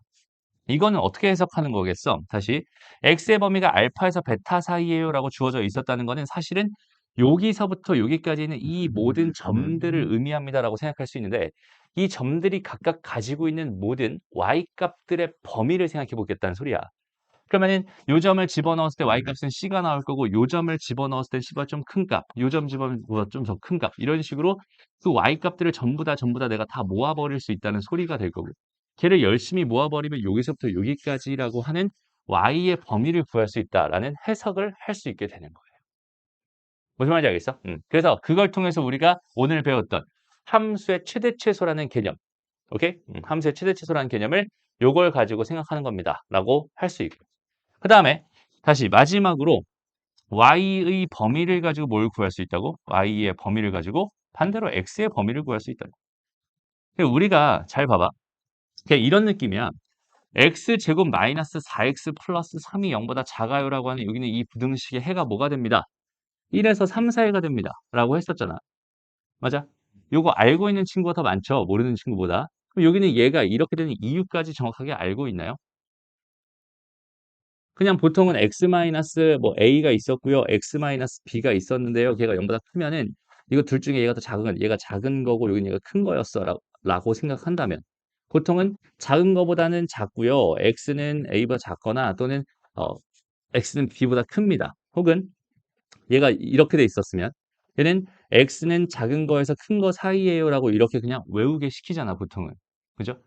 A: 이거는 어떻게 해석하는 거겠어? 다시 x의 범위가 알파에서 베타 사이에요 라고 주어져 있었다는 거는 사실은 여기서부터 여기까지는 이 모든 점들을 의미합니다 라고 생각할 수 있는데 이 점들이 각각 가지고 있는 모든 y값들의 범위를 생각해 보겠다는 소리야. 그러면은 요 점을 집어넣었을 때 y값은 c가 나올 거고 요 점을 집어넣었을 때 c가 좀 큰 값, 요 점 집어넣으면 좀 더 큰 값 이런 식으로 그 y값들을 전부 다 내가 다 모아버릴 수 있다는 소리가 될 거고 걔를 열심히 모아버리면 여기서부터 여기까지라고 하는 y의 범위를 구할 수 있다라는 해석을 할 수 있게 되는 거예요. 무슨 말인지 알겠어? 그래서 그걸 통해서 우리가 오늘 배웠던 함수의 최대 최소라는 개념, 오케이? 함수의 최대 최소라는 개념을 요걸 가지고 생각하는 겁니다. 라고 할 수 있고. 그 다음에 다시 마지막으로 y의 범위를 가지고 뭘 구할 수 있다고? y의 범위를 가지고 반대로 x의 범위를 구할 수 있다고. 우리가 잘 봐봐. 그냥 이런 느낌이야. x제곱 마이너스 4x 플러스 3이 0보다 작아요라고 하는 여기는 이 부등식의 해가 뭐가 됩니다. 1에서 3, 4해가 됩니다. 라고 했었잖아. 맞아? 요거 알고 있는 친구가 더 많죠? 모르는 친구보다. 그럼 여기는 얘가 이렇게 되는 이유까지 정확하게 알고 있나요? 그냥 보통은 뭐 a가 있었고요. b가 있었는데요. 걔가 0보다 크면은 이거 둘 중에 얘가 작은 거고 여기는 얘가 큰 거였어 라고 생각한다면 보통은 작은 거보다는 작고요. x는 a보다 작거나 또는 어, x는 b보다 큽니다. 혹은 얘가 이렇게 돼 있었으면 얘는 x는 작은 거에서 큰 거 사이에요라고 이렇게 그냥 외우게 시키잖아, 보통은. 그죠?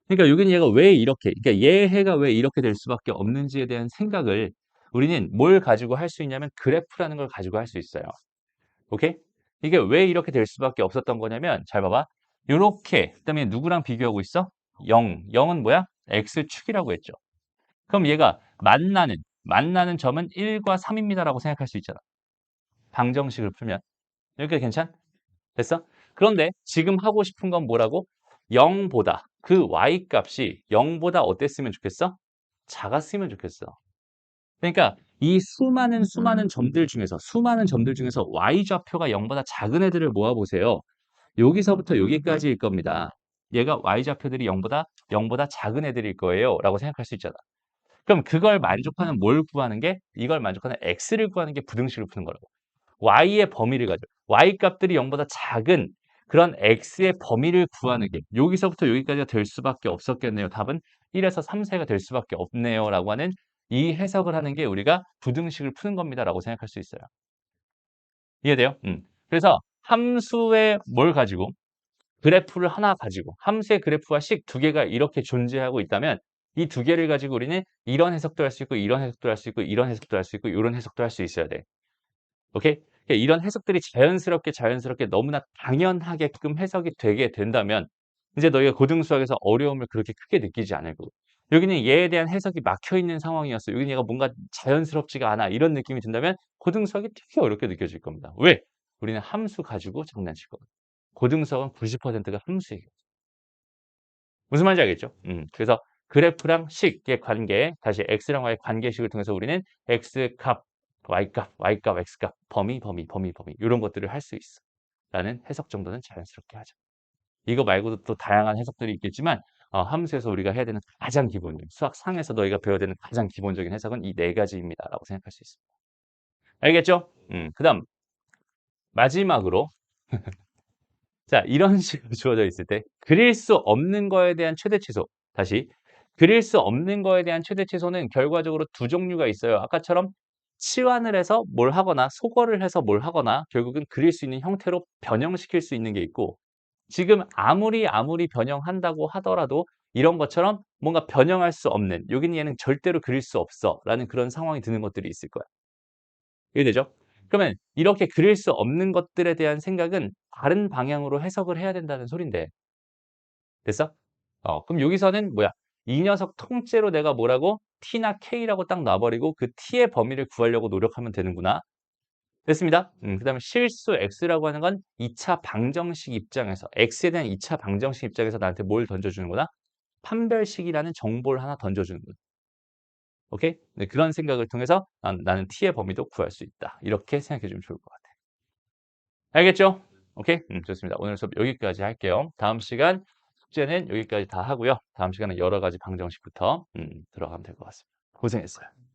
A: 그러니까 여기는 얘가 왜 이렇게, 그러니까 얘 해가 왜 이렇게 될 수밖에 없는지에 대한 생각을 우리는 뭘 가지고 할 수 있냐면 그래프라는 걸 가지고 할 수 있어요. 오케이? 이게 왜 이렇게 될 수밖에 없었던 거냐면 잘 봐봐. 요렇게 그다음에 누구랑 비교하고 있어? 0. 0은 뭐야? x축이라고 했죠. 그럼 얘가 만나는 점은 1과 3입니다라고 생각할 수 있잖아. 방정식을 풀면. 이렇게 괜찮? 됐어? 그런데 지금 하고 싶은 건 뭐라고? 0보다 그 y값이 0보다 어땠으면 좋겠어? 작았으면 좋겠어. 그러니까 이 수많은 점들 중에서 y좌표가 0보다 작은 애들을 모아보세요. 여기서부터 여기까지일 겁니다. 얘가 y좌표들이 0보다 작은 애들일 거예요. 라고 생각할 수 있잖아. 그럼 그걸 만족하는 뭘 구하는 게 이걸 만족하는 x를 구하는 게 부등식을 푸는 거라고. y의 범위를 가져. y 값들이 0보다 작은 그런 x의 범위를 구하는 게 여기서부터 여기까지가 될 수밖에 없었겠네요. 답은 1에서 3, 4가 될 수밖에 없네요. 라고 하는 이 해석을 하는 게 우리가 부등식을 푸는 겁니다. 라고 생각할 수 있어요. 이해돼요? 그래서 함수의 뭘 가지고 그래프를 하나 가지고 함수의 그래프와 식 두 개가 이렇게 존재하고 있다면 이 두 개를 가지고 우리는 이런 해석도 할 수 있고 이런 해석도 할 수 있고 이런 해석도 할 수 있고 이런 해석도 할 수 있어야 돼. 오케이? 그러니까 이런 해석들이 자연스럽게 너무나 당연하게끔 해석이 되게 된다면 이제 너희가 고등수학에서 어려움을 그렇게 크게 느끼지 않을 거고 여기는 얘에 대한 해석이 막혀 있는 상황이었어. 여기는 얘가 뭔가 자연스럽지가 않아. 이런 느낌이 든다면 고등수학이 되게 어렵게 느껴질 겁니다. 왜? 우리는 함수 가지고 장난칠 거거든. 고등수학은 90%가 함수예요. 무슨 말인지 알겠죠? 그래서 그래프랑 식의 관계, 다시 x랑 y의 관계식을 통해서 우리는 x값, y값, x값, 범위 이런 것들을 할 수 있어. 라는 해석 정도는 자연스럽게 하죠. 이거 말고도 또 다양한 해석들이 있겠지만 함수에서 우리가 해야 되는 가장 기본적인 수학상에서 너희가 배워야 되는 가장 기본적인 해석은 이 네 가지입니다. 라고 생각할 수 있습니다. 알겠죠? 그 다음 마지막으로 자, 이런 식으로 주어져 있을 때 그릴 수 없는 거에 대한 최대 최소. 다시 그릴 수 없는 거에 대한 최대 최소는 결과적으로 두 종류가 있어요. 아까처럼 치환을 해서 뭘 하거나 소거를 해서 뭘 하거나 결국은 그릴 수 있는 형태로 변형시킬 수 있는 게 있고 지금 아무리 변형한다고 하더라도 이런 것처럼 뭔가 변형할 수 없는 여기는 얘는 절대로 그릴 수 없어 라는 그런 상황이 드는 것들이 있을 거야. 이해되죠? 그러면 이렇게 그릴 수 없는 것들에 대한 생각은 다른 방향으로 해석을 해야 된다는 소린데. 됐어? 그럼 여기서는 뭐야? 이 녀석 통째로 내가 뭐라고? t나 k라고 딱 놔버리고 그 t의 범위를 구하려고 노력하면 되는구나. 됐습니다. 그다음에 실수 x라고 하는 건 2차 방정식 입장에서 x에 대한 2차 방정식 입장에서 나한테 뭘 던져주는 거다? 판별식이라는 정보를 하나 던져주는 거야. 오케이? 네, 그런 생각을 통해서 나는 t의 범위도 구할 수 있다. 이렇게 생각해 주면 좋을 것 같아. 알겠죠? 오케이? 좋습니다. 오늘 수업 여기까지 할게요. 다음 시간 숙제는 여기까지 다 하고요. 다음 시간은 여러 가지 방정식부터 들어가면 될 것 같습니다. 고생했어요.